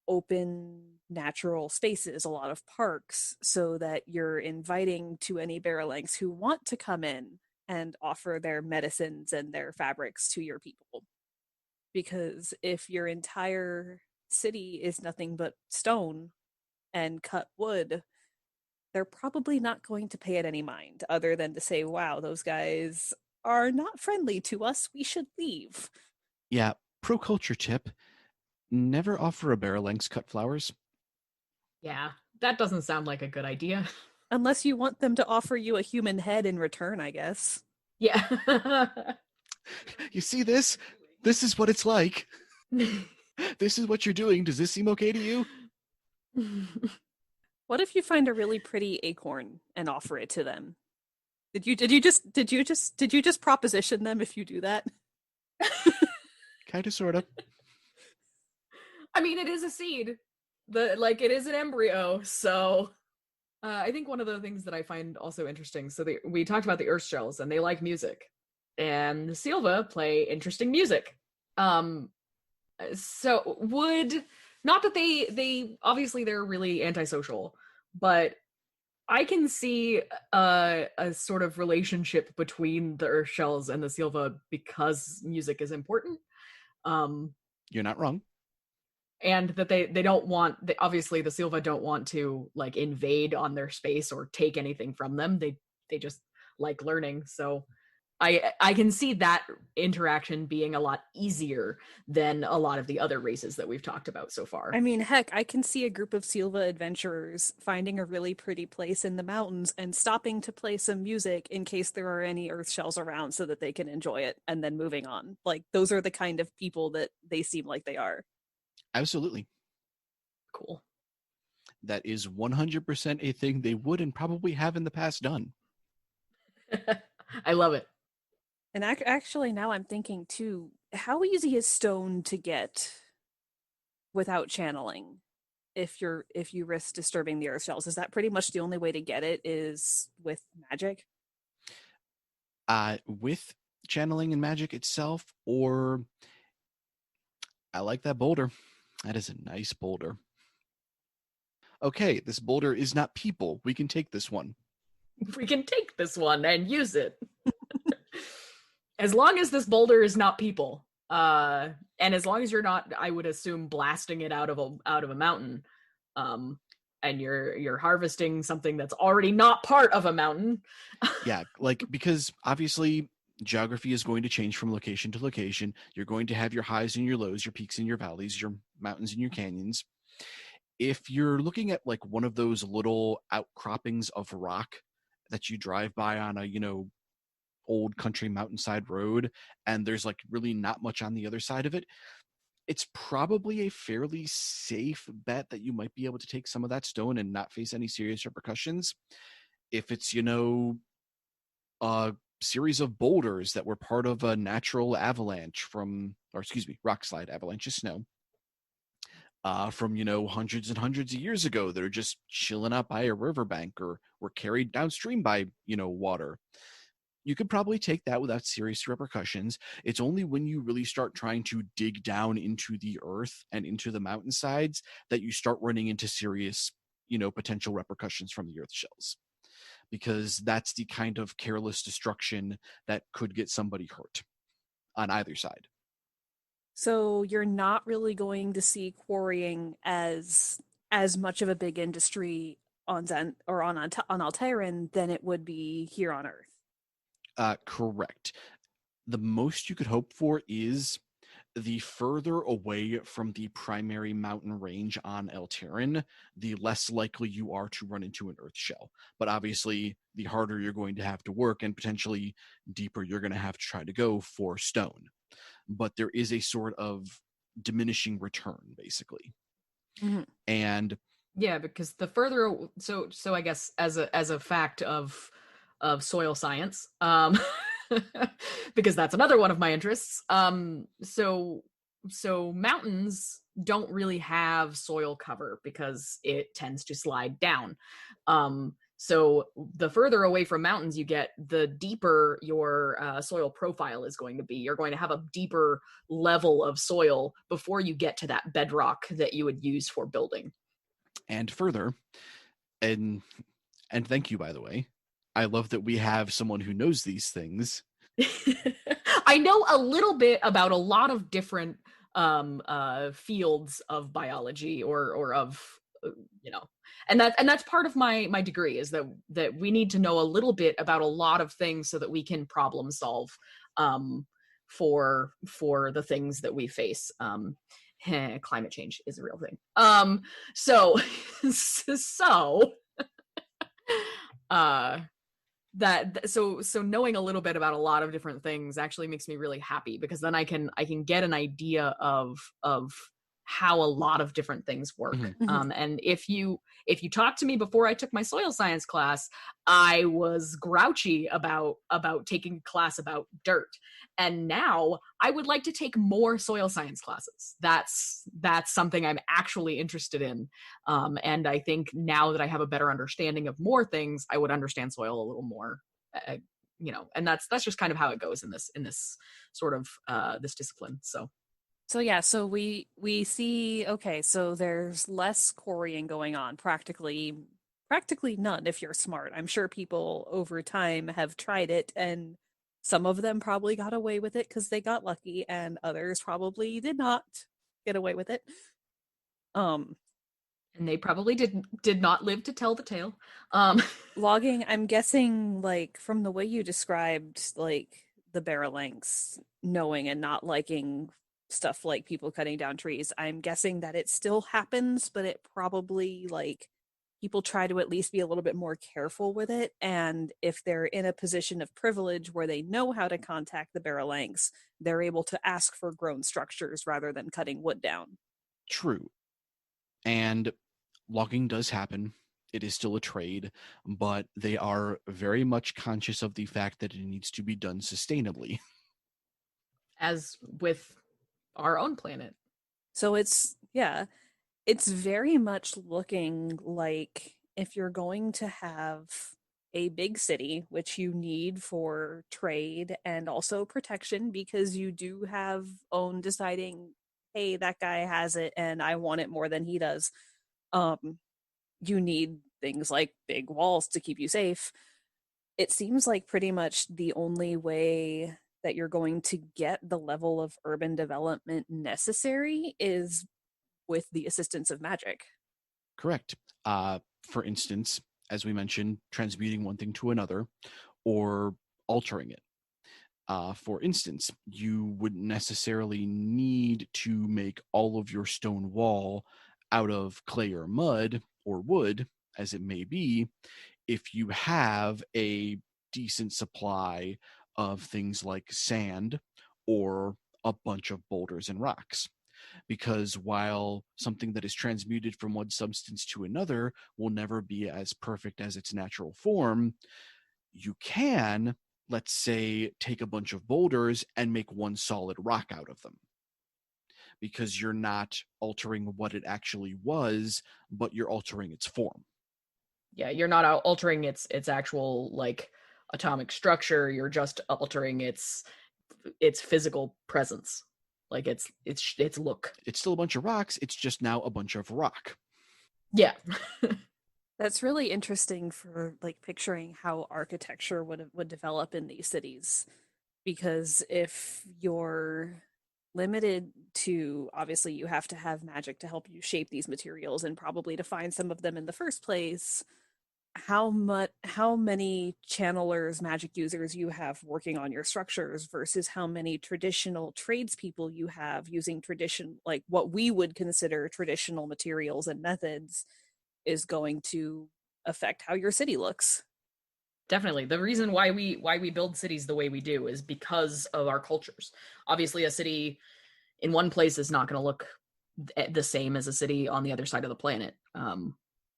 open natural spaces, a lot of parks, so that you're inviting to any Barolangs who want to come in and offer their medicines and their fabrics to your people. Because if your entire city is nothing but stone and cut wood, they're probably not going to pay it any mind, other than to say, wow, those guys are not friendly to us, we should leave. Yeah, pro culture tip, never offer a Barolangs cut flowers. Yeah, that doesn't sound like a good idea. Unless you want them to offer you a human head in return, I guess. Yeah. You see this? This is what it's like. This is what you're doing. Does this seem okay to you? What if you find a really pretty acorn and offer it to them? Did you just proposition them if you do that? Kind of, sort of. I mean, it is a seed. It is an embryo, so I think one of the things that I find also interesting, so we talked about the earth shells and they like music, and the Seelvah play interesting music. So not that they obviously they're really antisocial, but I can see a sort of relationship between the earth shells and the Seelvah because music is important. You're not wrong. And that they don't want, obviously the Seelvah don't want to like invade on their space or take anything from them. They just like learning. So I can see that interaction being a lot easier than a lot of the other races that we've talked about so far. I mean, heck, I can see a group of Seelvah adventurers finding a really pretty place in the mountains and stopping to play some music in case there are any earth shells around so that they can enjoy it and then moving on. Like, those are the kind of people that they seem like they are. Absolutely. Cool. That is 100% a thing they would and probably have in the past done. I love it. And actually, now I'm thinking too, how easy is stone to get without channeling? If you risk disturbing the earth shells, is that pretty much the only way to get it is with magic? With channeling and magic itself, or I like that boulder. That is a nice boulder. Okay, this boulder is not people. We can take this one. We can take this one and use it. As long as this boulder is not people. And as long as you're not, I would assume, blasting it out of a mountain. And you're harvesting something that's already not part of a mountain. Yeah, like, because obviously geography is going to change from location to location. You're going to have your highs and your lows, your peaks and your valleys, your mountains and your canyons. If you're looking at like one of those little outcroppings of rock that you drive by on a, old country mountainside road, and there's like really not much on the other side of it, it's probably a fairly safe bet that you might be able to take some of that stone and not face any serious repercussions. If it's, a series of boulders that were part of a natural avalanche rock slide, avalanche is snow, from, hundreds and hundreds of years ago that are just chilling up by a riverbank or were carried downstream by, water. You could probably take that without serious repercussions. It's only when you really start trying to dig down into the earth and into the mountainsides that you start running into serious, potential repercussions from the earth shells. Because that's the kind of careless destruction that could get somebody hurt on either side. So you're not really going to see quarrying as much of a big industry on Alteiryn than it would be here on Earth. Correct. The most you could hope for is the further away from the primary mountain range on Alteiryn, the less likely you are to run into an earth shell. But obviously, the harder you're going to have to work and potentially deeper you're going to have to try to go for stone. But there is a sort of diminishing return, basically. Mm-hmm. And yeah, because the further, so I guess as a fact of soil science, because that's another one of my interests. So mountains don't really have soil cover because it tends to slide down. So the further away from mountains you get, the deeper your soil profile is going to be. You're going to have a deeper level of soil before you get to that bedrock that you would use for building. And further, and thank you, by the way. I love that we have someone who knows these things. I know a little bit about a lot of different fields of biology or of and that's part of my degree, is that we need to know a little bit about a lot of things so that we can problem solve for the things that we face. Climate change is a real thing. So knowing a little bit about a lot of different things actually makes me really happy, because then I can get an idea of how a lot of different things work. Mm-hmm. And if you talked to me before I took my soil science class, I was grouchy about taking a class about dirt. And now I would like to take more soil science classes. That's something I'm actually interested in. And I think now that I have a better understanding of more things, I would understand soil a little more. And that's just kind of how it goes in this sort of this discipline. So yeah, so we see, okay, so there's less quarrying going on, practically none if you're smart. I'm sure people over time have tried it, and some of them probably got away with it because they got lucky, and others probably did not get away with it. And they probably did not live to tell the tale. Logging, I'm guessing, like, from the way you described, like, the barrel lengths, knowing and not liking stuff like people cutting down trees, I'm guessing that it still happens, but it probably, like, people try to at least be a little bit more careful with it. And if they're in a position of privilege where they know how to contact the barrel lengths, they're able to ask for grown structures rather than cutting wood down. True. And logging does happen. It is still a trade, but they are very much conscious of the fact that it needs to be done sustainably. As with our own planet. So it's very much looking like, if you're going to have a big city, which you need for trade and also protection, because you do have own deciding, hey, that guy has it and I want it more than he does. You need things like big walls to keep you safe. It seems like pretty much the only way that you're going to get the level of urban development necessary is with the assistance of magic. Correct. For instance, as we mentioned, transmuting one thing to another or altering it. For instance, you wouldn't necessarily need to make all of your stone wall out of clay or mud or wood, as it may be, if you have a decent supply of things like sand or a bunch of boulders and rocks. Because while something that is transmuted from one substance to another will never be as perfect as its natural form, you can, let's say, take a bunch of boulders and make one solid rock out of them. Because you're not altering what it actually was, but you're altering its form. Yeah, you're not altering its actual, like, atomic structure. You're just altering its physical presence, like its look. It's still a bunch of rocks. It's just now a bunch of rock. Yeah. That's really interesting for, like, picturing how architecture would develop in these cities, because if you're limited to, obviously you have to have magic to help you shape these materials and probably to find some of them in the first place, how many channelers, magic users you have working on your structures versus how many traditional tradespeople you have using like what we would consider traditional materials and methods, is going to affect how your city looks. Definitely. The reason why we build cities the way we do is because of our cultures. Obviously, a city in one place is not going to look the same as a city on the other side of the planet.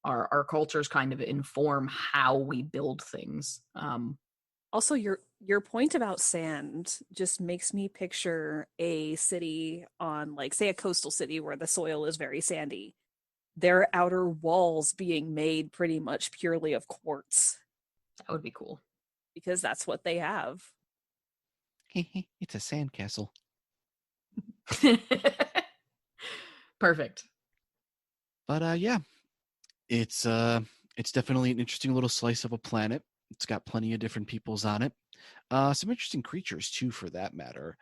Our cultures kind of inform how we build things. Also, your point about sand just makes me picture a city on, like, say, a coastal city where the soil is very sandy. their outer walls being made pretty much purely of quartz. That would be cool. Because that's what they have. It's a sandcastle. Perfect. But yeah, it's definitely an interesting little slice of a planet. It's got plenty of different peoples on it. Some interesting creatures too, for that matter.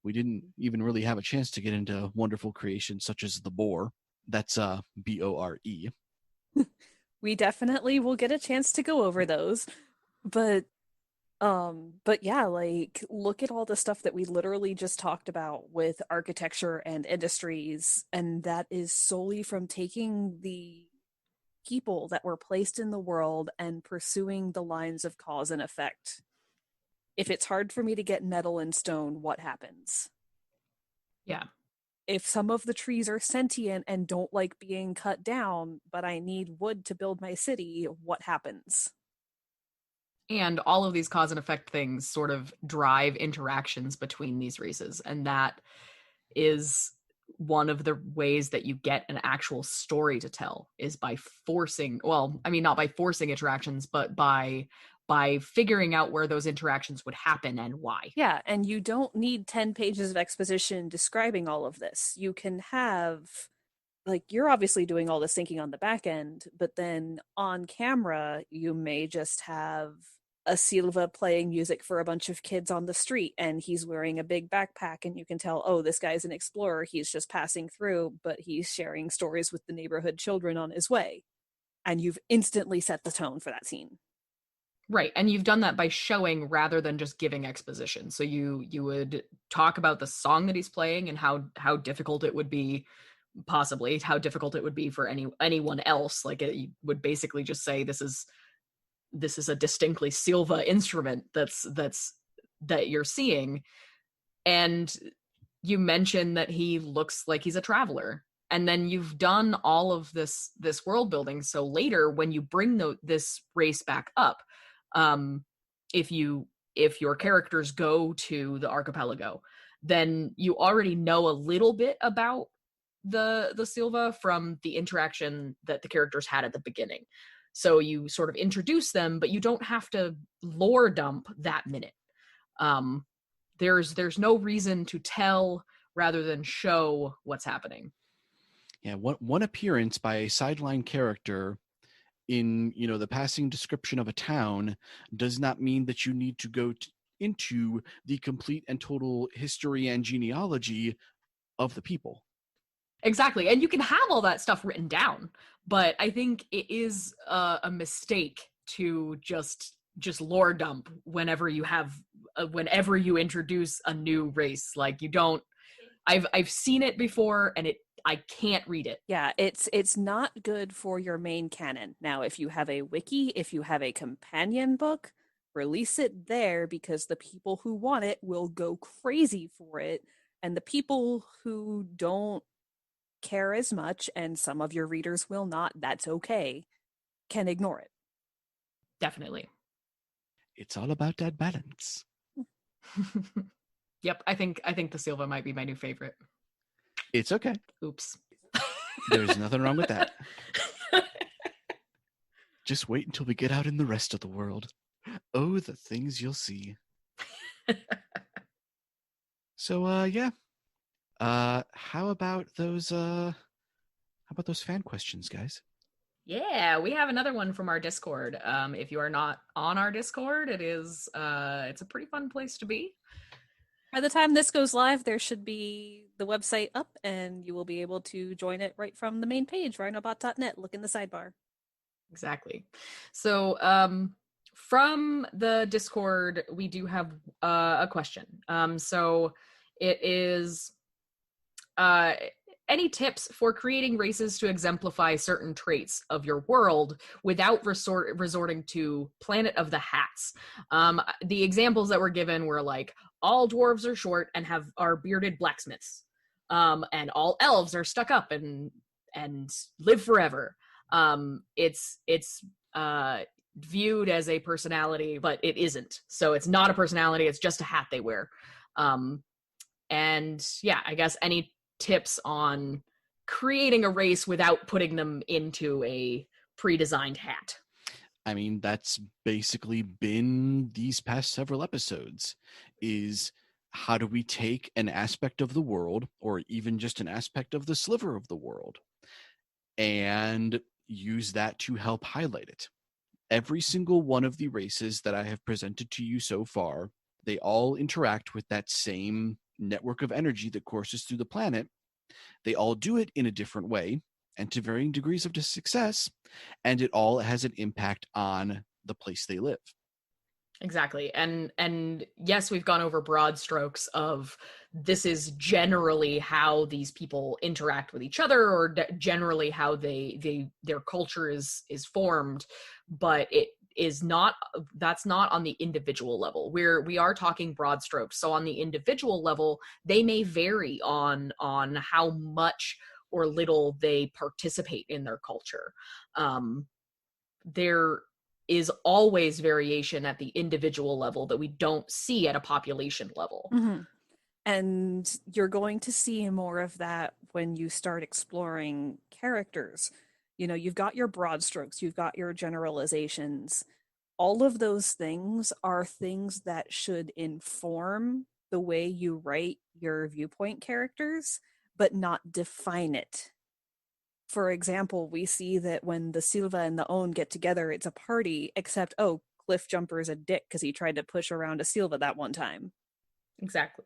We didn't even really have a chance to get into wonderful creations such as the boar. That's Bore. We definitely will get a chance to go over those. But yeah, like, look at all the stuff that we literally just talked about with architecture and industries, and that is solely from taking the people that were placed in the world and pursuing the lines of cause and effect. If it's hard for me to get metal and stone, what happens? Yeah. If some of the trees are sentient and don't like being cut down, but I need wood to build my city, what happens? And all of these cause and effect things sort of drive interactions between these races. And that is one of the ways that you get an actual story to tell, is by forcing, well, I mean, not by forcing interactions, but by figuring out where those interactions would happen and why. Yeah, and you don't need 10 pages of exposition describing all of this. You can have, like, you're obviously doing all this thinking on the back end, but then on camera, you may just have a Seelvah playing music for a bunch of kids on the street, and he's wearing a big backpack, and you can tell, oh, this guy's an explorer. He's just passing through, but he's sharing stories with the neighborhood children on his way. And you've instantly set the tone for that scene. Right. And you've done that by showing rather than just giving exposition. So you would talk about the song that he's playing and how difficult it would be, possibly how difficult it would be for anyone else. Like, you would basically just say, this is a distinctly Seelvah instrument that you're seeing. And you mention that he looks like he's a traveler. And then you've done all of this world building. So later, when you bring this race back up, if your characters go to the archipelago, then you already know a little bit about the Seelvah from the interaction that the characters had at the beginning. So you sort of introduce them, but you don't have to lore dump that minute. There's no reason to tell rather than show what's happening. Yeah, one appearance by a sideline character in, the passing description of a town does not mean that you need to go into the complete and total history and genealogy of the people. Exactly. And you can have all that stuff written down, but I think it is a mistake to just lore dump whenever you introduce a new race. Like, you don't, I've seen it before, and I can't read it. Yeah, it's not good for your main canon. Now, if you have a wiki, if you have a companion book, release it there, because the people who want it will go crazy for it, and the people who don't care as much, and some of your readers will not, that's okay, can ignore it. Definitely. It's all about that balance. Yep, I think the Seelvah might be my new favorite. It's okay. Oops. There's nothing wrong with that. Just wait until we get out in the rest of the world. Oh, the things you'll see. So, yeah. How about those fan questions, guys? Yeah, we have another one from our Discord. If you are not on our Discord, it's a pretty fun place to be. By the time this goes live, there should be the website up, and you will be able to join it right from the main page, rhinobot.net. Look in the sidebar. Exactly. So from the Discord, we do have a question. So it is, any tips for creating races to exemplify certain traits of your world without resorting to Planet of the Hats? The examples that were given were like, all dwarves are short and are bearded blacksmiths, and all elves are stuck up and live forever. It's viewed as a personality, but it isn't. So it's not a personality, it's just a hat they wear. And yeah, I guess any tips on creating a race without putting them into a pre-designed hat. I mean, that's basically been these past several episodes, is how do we take an aspect of the world, or even just an aspect of the sliver of the world, and use that to help highlight it. Every single one of the races that I have presented to you so far, they all interact with that same network of energy that courses through the planet. They all do it in a different way and to varying degrees of success, and it all has an impact on the place they live. Exactly. And yes, we've gone over broad strokes of this is generally how these people interact with each other, or generally how their culture is formed, but it is not, that's not on the individual level. We are talking broad strokes. So on the individual level, they may vary on how much or little they participate in their culture. There is always variation at the individual level that we don't see at a population level. Mm-hmm. And you're going to see more of that when you start exploring characters. You know, you've got your broad strokes, you've got your generalizations. All of those things are things that should inform the way you write your viewpoint characters, but not define it. For example, we see that when the Seelvah and the Own get together, it's a party, except, oh, Cliff Jumper is a dick because he tried to push around a Seelvah that one time. Exactly.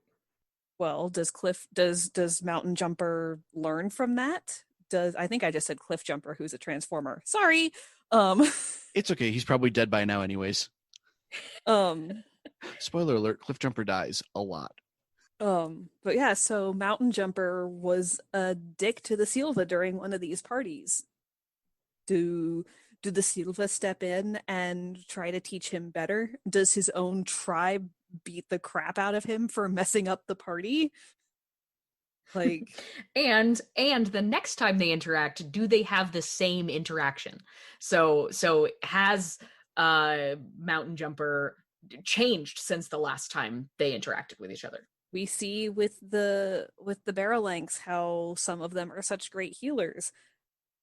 Well, does Mountain Jumper learn from that? I think I just said Cliff Jumper, who's a transformer. Sorry. It's okay. He's probably dead by now anyways. Spoiler alert, Cliff Jumper dies a lot. But yeah, so Mountain Jumper was a dick to the Seelvah during one of these parties. Do the Seelvah step in and try to teach him better? Does his own tribe beat the crap out of him for messing up the party? Like, and the next time they interact, do they have the same interaction? So has Mountain Jumper changed since the last time they interacted with each other? We see with the Barrelanks how some of them are such great healers.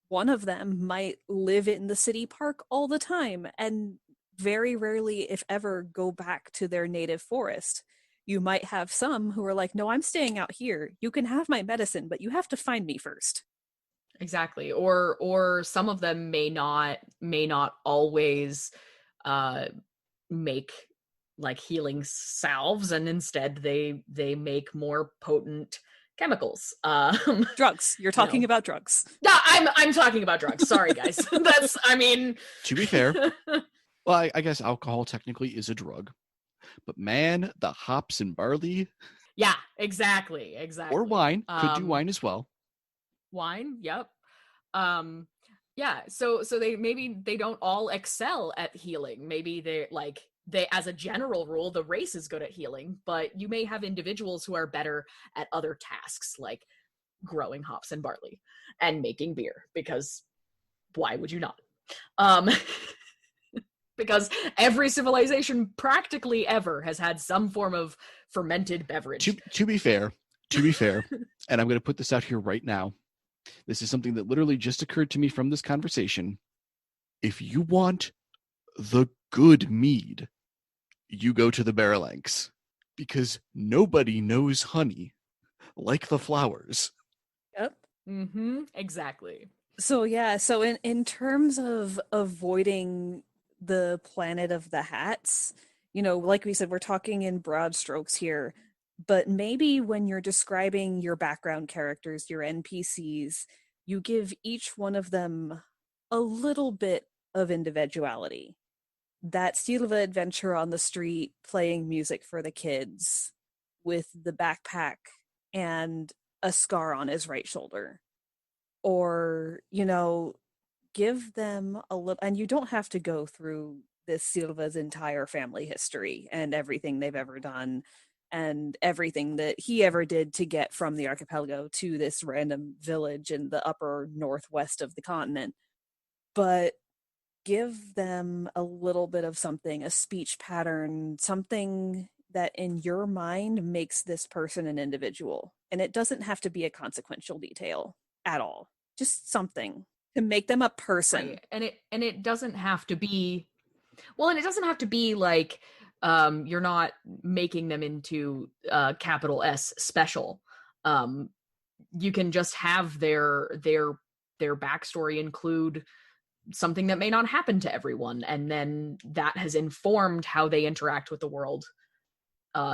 One of them might live in the city park all the time and very rarely, if ever, go back to their native forest. You might have some who are like, no, I'm staying out here. You can have my medicine, but you have to find me first. Exactly. Or some of them may not always make like healing salves, and instead they make more potent chemicals. Drugs. You're talking about drugs. No, I'm talking about drugs. Sorry, guys. That's, I mean, to be fair, well, I guess alcohol technically is a drug, but man, the hops and barley. Yeah, exactly. Or wine. Could do wine as well. Wine, yep. Yeah, so they don't all excel at healing. Maybe they as a general rule, the race is good at healing, but you may have individuals who are better at other tasks, like growing hops and barley and making beer, because why would you not? Because every civilization practically ever has had some form of fermented beverage. To be fair, and I'm going to put this out here right now. This is something that literally just occurred to me from this conversation. If you want the good mead, you go to the Barrelanks, because nobody knows honey like the flowers. Yep. Mm-hmm. Exactly. So yeah, so in terms of avoiding the planet of the hats, you know, like we said, we're talking in broad strokes here, but maybe when you're describing your background characters, your NPCs, you give each one of them a little bit of individuality. That Seelvah adventure on the street playing music for the kids with the backpack and a scar on his right shoulder. Or, you know, give them a little, and you don't have to go through this Seelvah's entire family history and everything they've ever done and everything that he ever did to get from the archipelago to this random village in the upper northwest of the continent. But give them a little bit of something, a speech pattern, something that in your mind makes this person an individual. And it doesn't have to be a consequential detail. at all. Just something to make them a person. Right. And it doesn't have to be, well, and it doesn't have to be like you're not making them into capital S special. You can just have their backstory include something that may not happen to everyone, and then that has informed how they interact with the world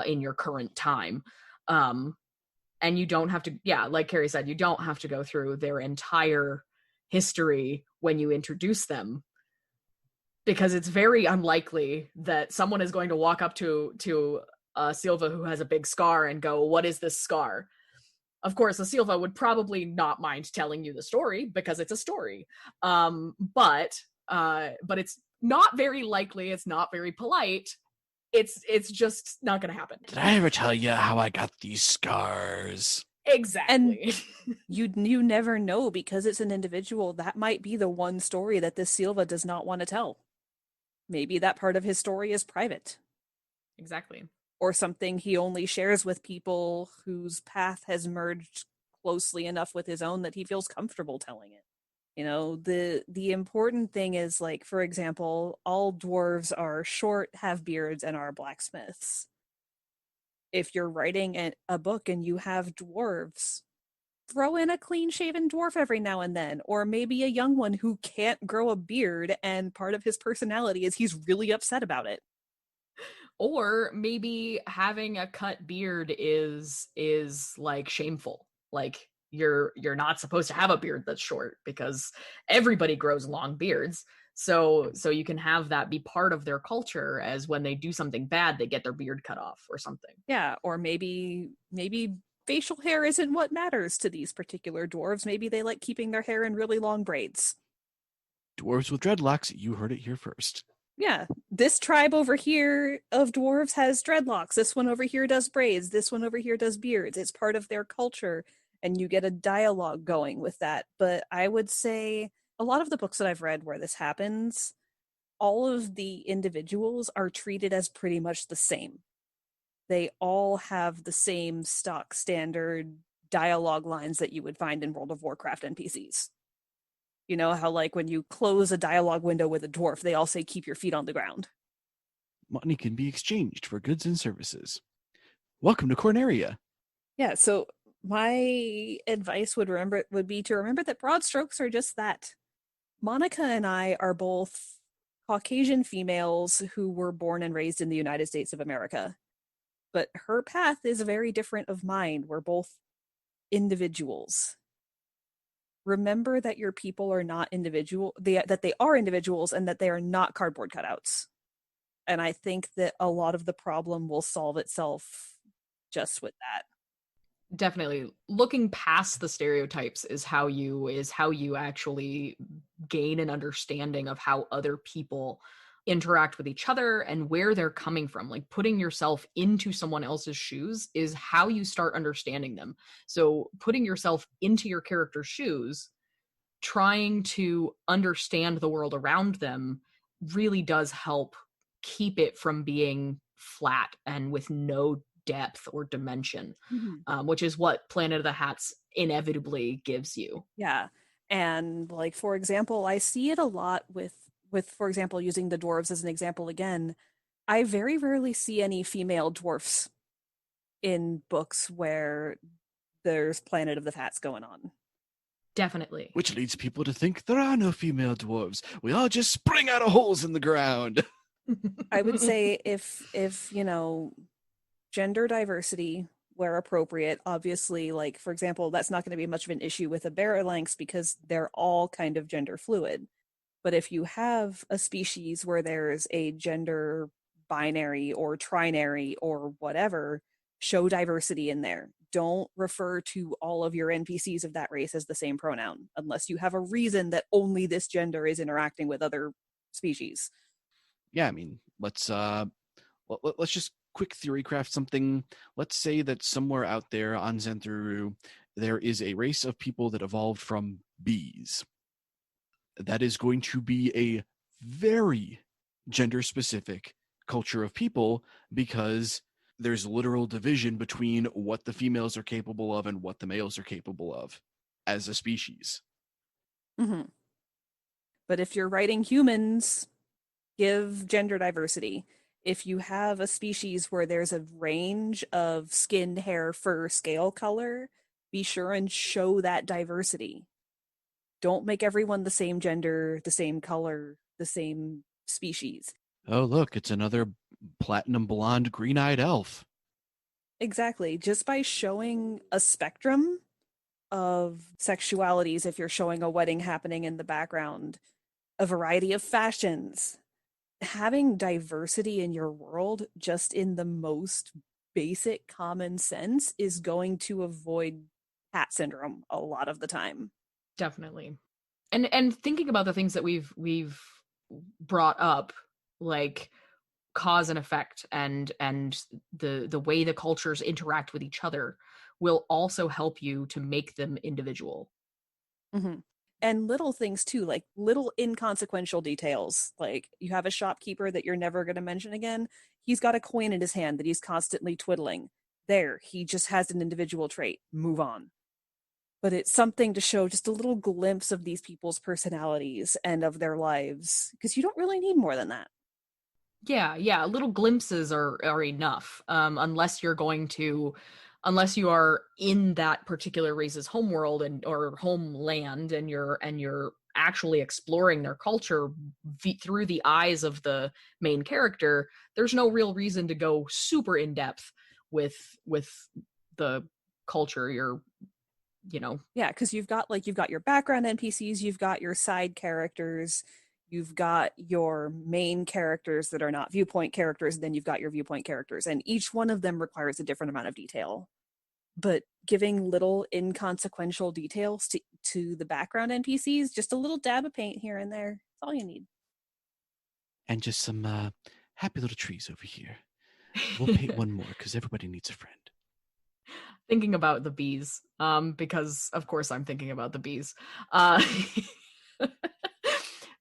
in your current time. And you don't have to, yeah, like Carrie said, you don't have to go through their entire history when you introduce them, because it's very unlikely that someone is going to walk up to Seelvah who has a big scar and go, "What is this scar?" Of course, a Seelvah would probably not mind telling you the story because it's a story. But it's not very likely. It's not very polite. It's just not going to happen. Did I ever tell you how I got these scars? Exactly. And you never know, because it's an individual. That might be the one story that this Seelvah does not want to tell. Maybe that part of his story is private. Exactly. Or something he only shares with people whose path has merged closely enough with his own that he feels comfortable telling it. You know, the important thing is, like, for example, all dwarves are short, have beards, and are blacksmiths. If you're writing a book and you have dwarves, throw in a clean-shaven dwarf every now and then, or maybe a young one who can't grow a beard, and part of his personality is he's really upset about it. Or maybe having a cut beard is like shameful. Like you're not supposed to have a beard that's short, because everybody grows long beards. So you can have that be part of their culture, as when they do something bad, they get their beard cut off or something. Yeah, or maybe facial hair isn't what matters to these particular dwarves. Maybe they like keeping their hair in really long braids. Dwarves with dreadlocks, you heard it here first. Yeah, this tribe over here of dwarves has dreadlocks. This one over here does braids. This one over here does beards. It's part of their culture, and you get a dialogue going with that. But I would say a lot of the books that I've read where this happens, all of the individuals are treated as pretty much the same. They all have the same stock standard dialogue lines that you would find in World of Warcraft NPCs. You know how, like, when you close a dialogue window with a dwarf, they all say, "Keep your feet on the ground." Money can be exchanged for goods and services. Welcome to Corneria. Yeah, so my advice would be to remember that broad strokes are just that. Monica and I are both Caucasian females who were born and raised in the United States of America. But her path is very different of mine. We're both individuals. Remember that your people are not that they are individuals, and that they are not cardboard cutouts. And I think that a lot of the problem will solve itself just with that. Definitely. Looking past the stereotypes is how you actually gain an understanding of how other people interact with each other and where they're coming from. Like, putting yourself into someone else's shoes is how you start understanding them. So putting yourself into your character's shoes, trying to understand the world around them, really does help keep it from being flat and with no depth or dimension, which is what Planet of the Hats inevitably gives you. Yeah. And, like, for example, I see it a lot with, for example, using the dwarves as an example again, I very rarely see any female dwarfs in books where there's Planet of the Hats going on. Definitely. Which leads people to think there are no female dwarves. We all just spring out of holes in the ground. I would say if you know, gender diversity where appropriate, obviously, like, for example, that's not going to be much of an issue with a Barolanx because they're all kind of gender fluid. But if you have a species where there's a gender binary or trinary or whatever, show diversity in there. Don't refer to all of your NPCs of that race as the same pronoun, unless you have a reason that only this gender is interacting with other species. Yeah, I mean, let's just quick theory craft something. Let's say that somewhere out there on Zenthuru, there is a race of people that evolved from bees. That is going to be a very gender-specific culture of people, because there's literal division between what the females are capable of and what the males are capable of. as a species. Mm-hmm. But if you're writing humans, give gender diversity. If you have a species where there's a range of skin, hair, fur, scale color, be sure and show that diversity. Don't make everyone the same gender, the same color, the same species. Oh, look, it's another platinum blonde, green-eyed elf. Exactly. Just by showing a spectrum of sexualities, if you're showing a wedding happening in the background, a variety of fashions, having diversity in your world just in the most basic common sense is going to avoid cat syndrome a lot of the time. Definitely. And thinking about the things that we've brought up, like cause and effect and the way the cultures interact with each other, will also help you to make them individual. Mm-hmm. And little things too, like little inconsequential details. Like you have a shopkeeper that you're never going to mention again. He's got a coin in his hand that he's constantly twiddling. There, he just has an individual trait. Move on. But it's something to show just a little glimpse of these people's personalities and of their lives, because you don't really need more than that. Yeah, little glimpses are enough. Unless you are in that particular race's homeworld or homeland, and you're actually exploring their culture through the eyes of the main character, there's no real reason to go super in depth with the culture Yeah, because you've got your background NPCs, you've got your side characters, you've got your main characters that are not viewpoint characters, and then you've got your viewpoint characters, and each one of them requires a different amount of detail. But giving little inconsequential details to the background NPCs, just a little dab of paint here and there, that's all you need. And just some happy little trees over here. We'll paint one more because everybody needs a friend. Thinking about the bees, because of course I'm thinking about the bees.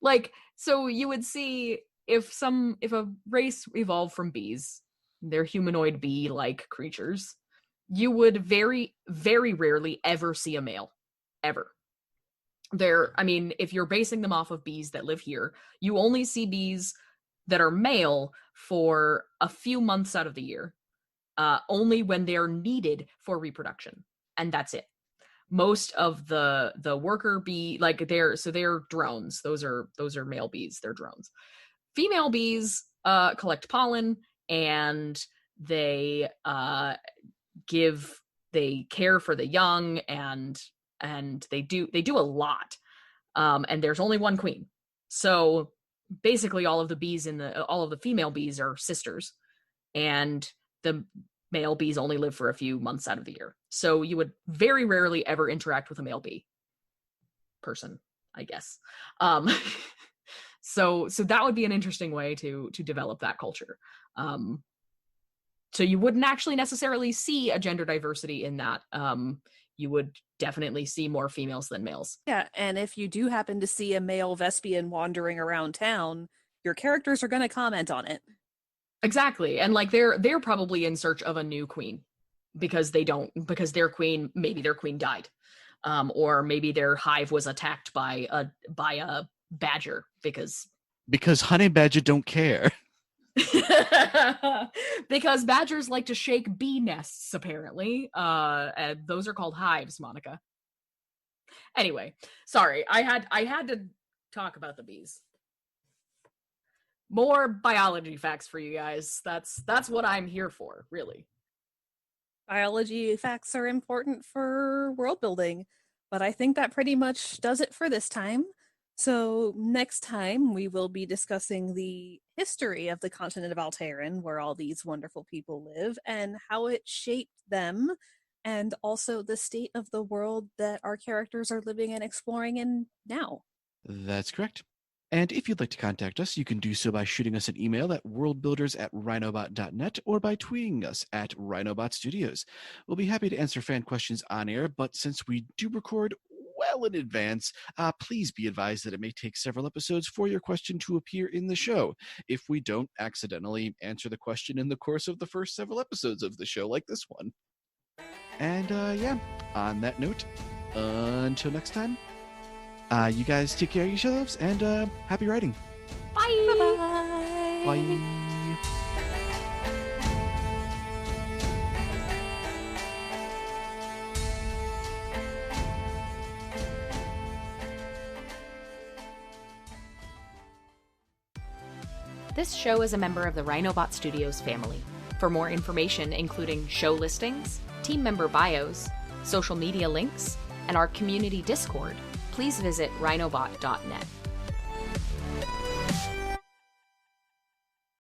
Like, so you would see if a race evolved from bees, they're humanoid bee-like creatures, you would very, very rarely ever see a male. Ever. If you're basing them off of bees that live here, you only see bees that are male for a few months out of the year. Only when they're needed for reproduction, and that's it. Most of the worker bee, like they're drones. Those are male bees. They're drones. Female bees collect pollen, and they care for the young, and they do a lot. And there's only one queen, so basically all of the female bees are sisters, and the male bees only live for a few months out of the year. So you would very rarely ever interact with a male bee person, I guess. So that would be an interesting way to develop that culture. So you wouldn't actually necessarily see a gender diversity in that. You would definitely see more females than males. Yeah, and if you do happen to see a male Vespian wandering around town, your characters are going to comment on it. Exactly. And like they're probably in search of a new queen because their queen died. Or maybe their hive was attacked by a badger because honey badger don't care. Because badgers like to shake bee nests, apparently. And those are called hives, Monica. Anyway, sorry. I had to talk about the bees. More biology facts for you guys. That's what I'm here for, really. Biology facts are important for world building, but I think that pretty much does it for this time. So next time we will be discussing the history of the continent of Alteiryn, where all these wonderful people live, and how it shaped them, and also the state of the world that our characters are living and exploring in now. That's correct. And if you'd like to contact us, you can do so by shooting us an email at worldbuilders@rhinobot.net or by tweeting us at rhinobotstudios. We'll be happy to answer fan questions on air, but since we do record well in advance, please be advised that it may take several episodes for your question to appear in the show if we don't accidentally answer the question in the course of the first several episodes of the show, like this one. And on that note, Until next time, you guys take care of yourselves and happy writing. Bye. Bye-bye. Bye. This show is a member of the Rhinobot Studios family. For more information, including show listings, team member bios, social media links, and our community Discord, please visit rhinobot.net.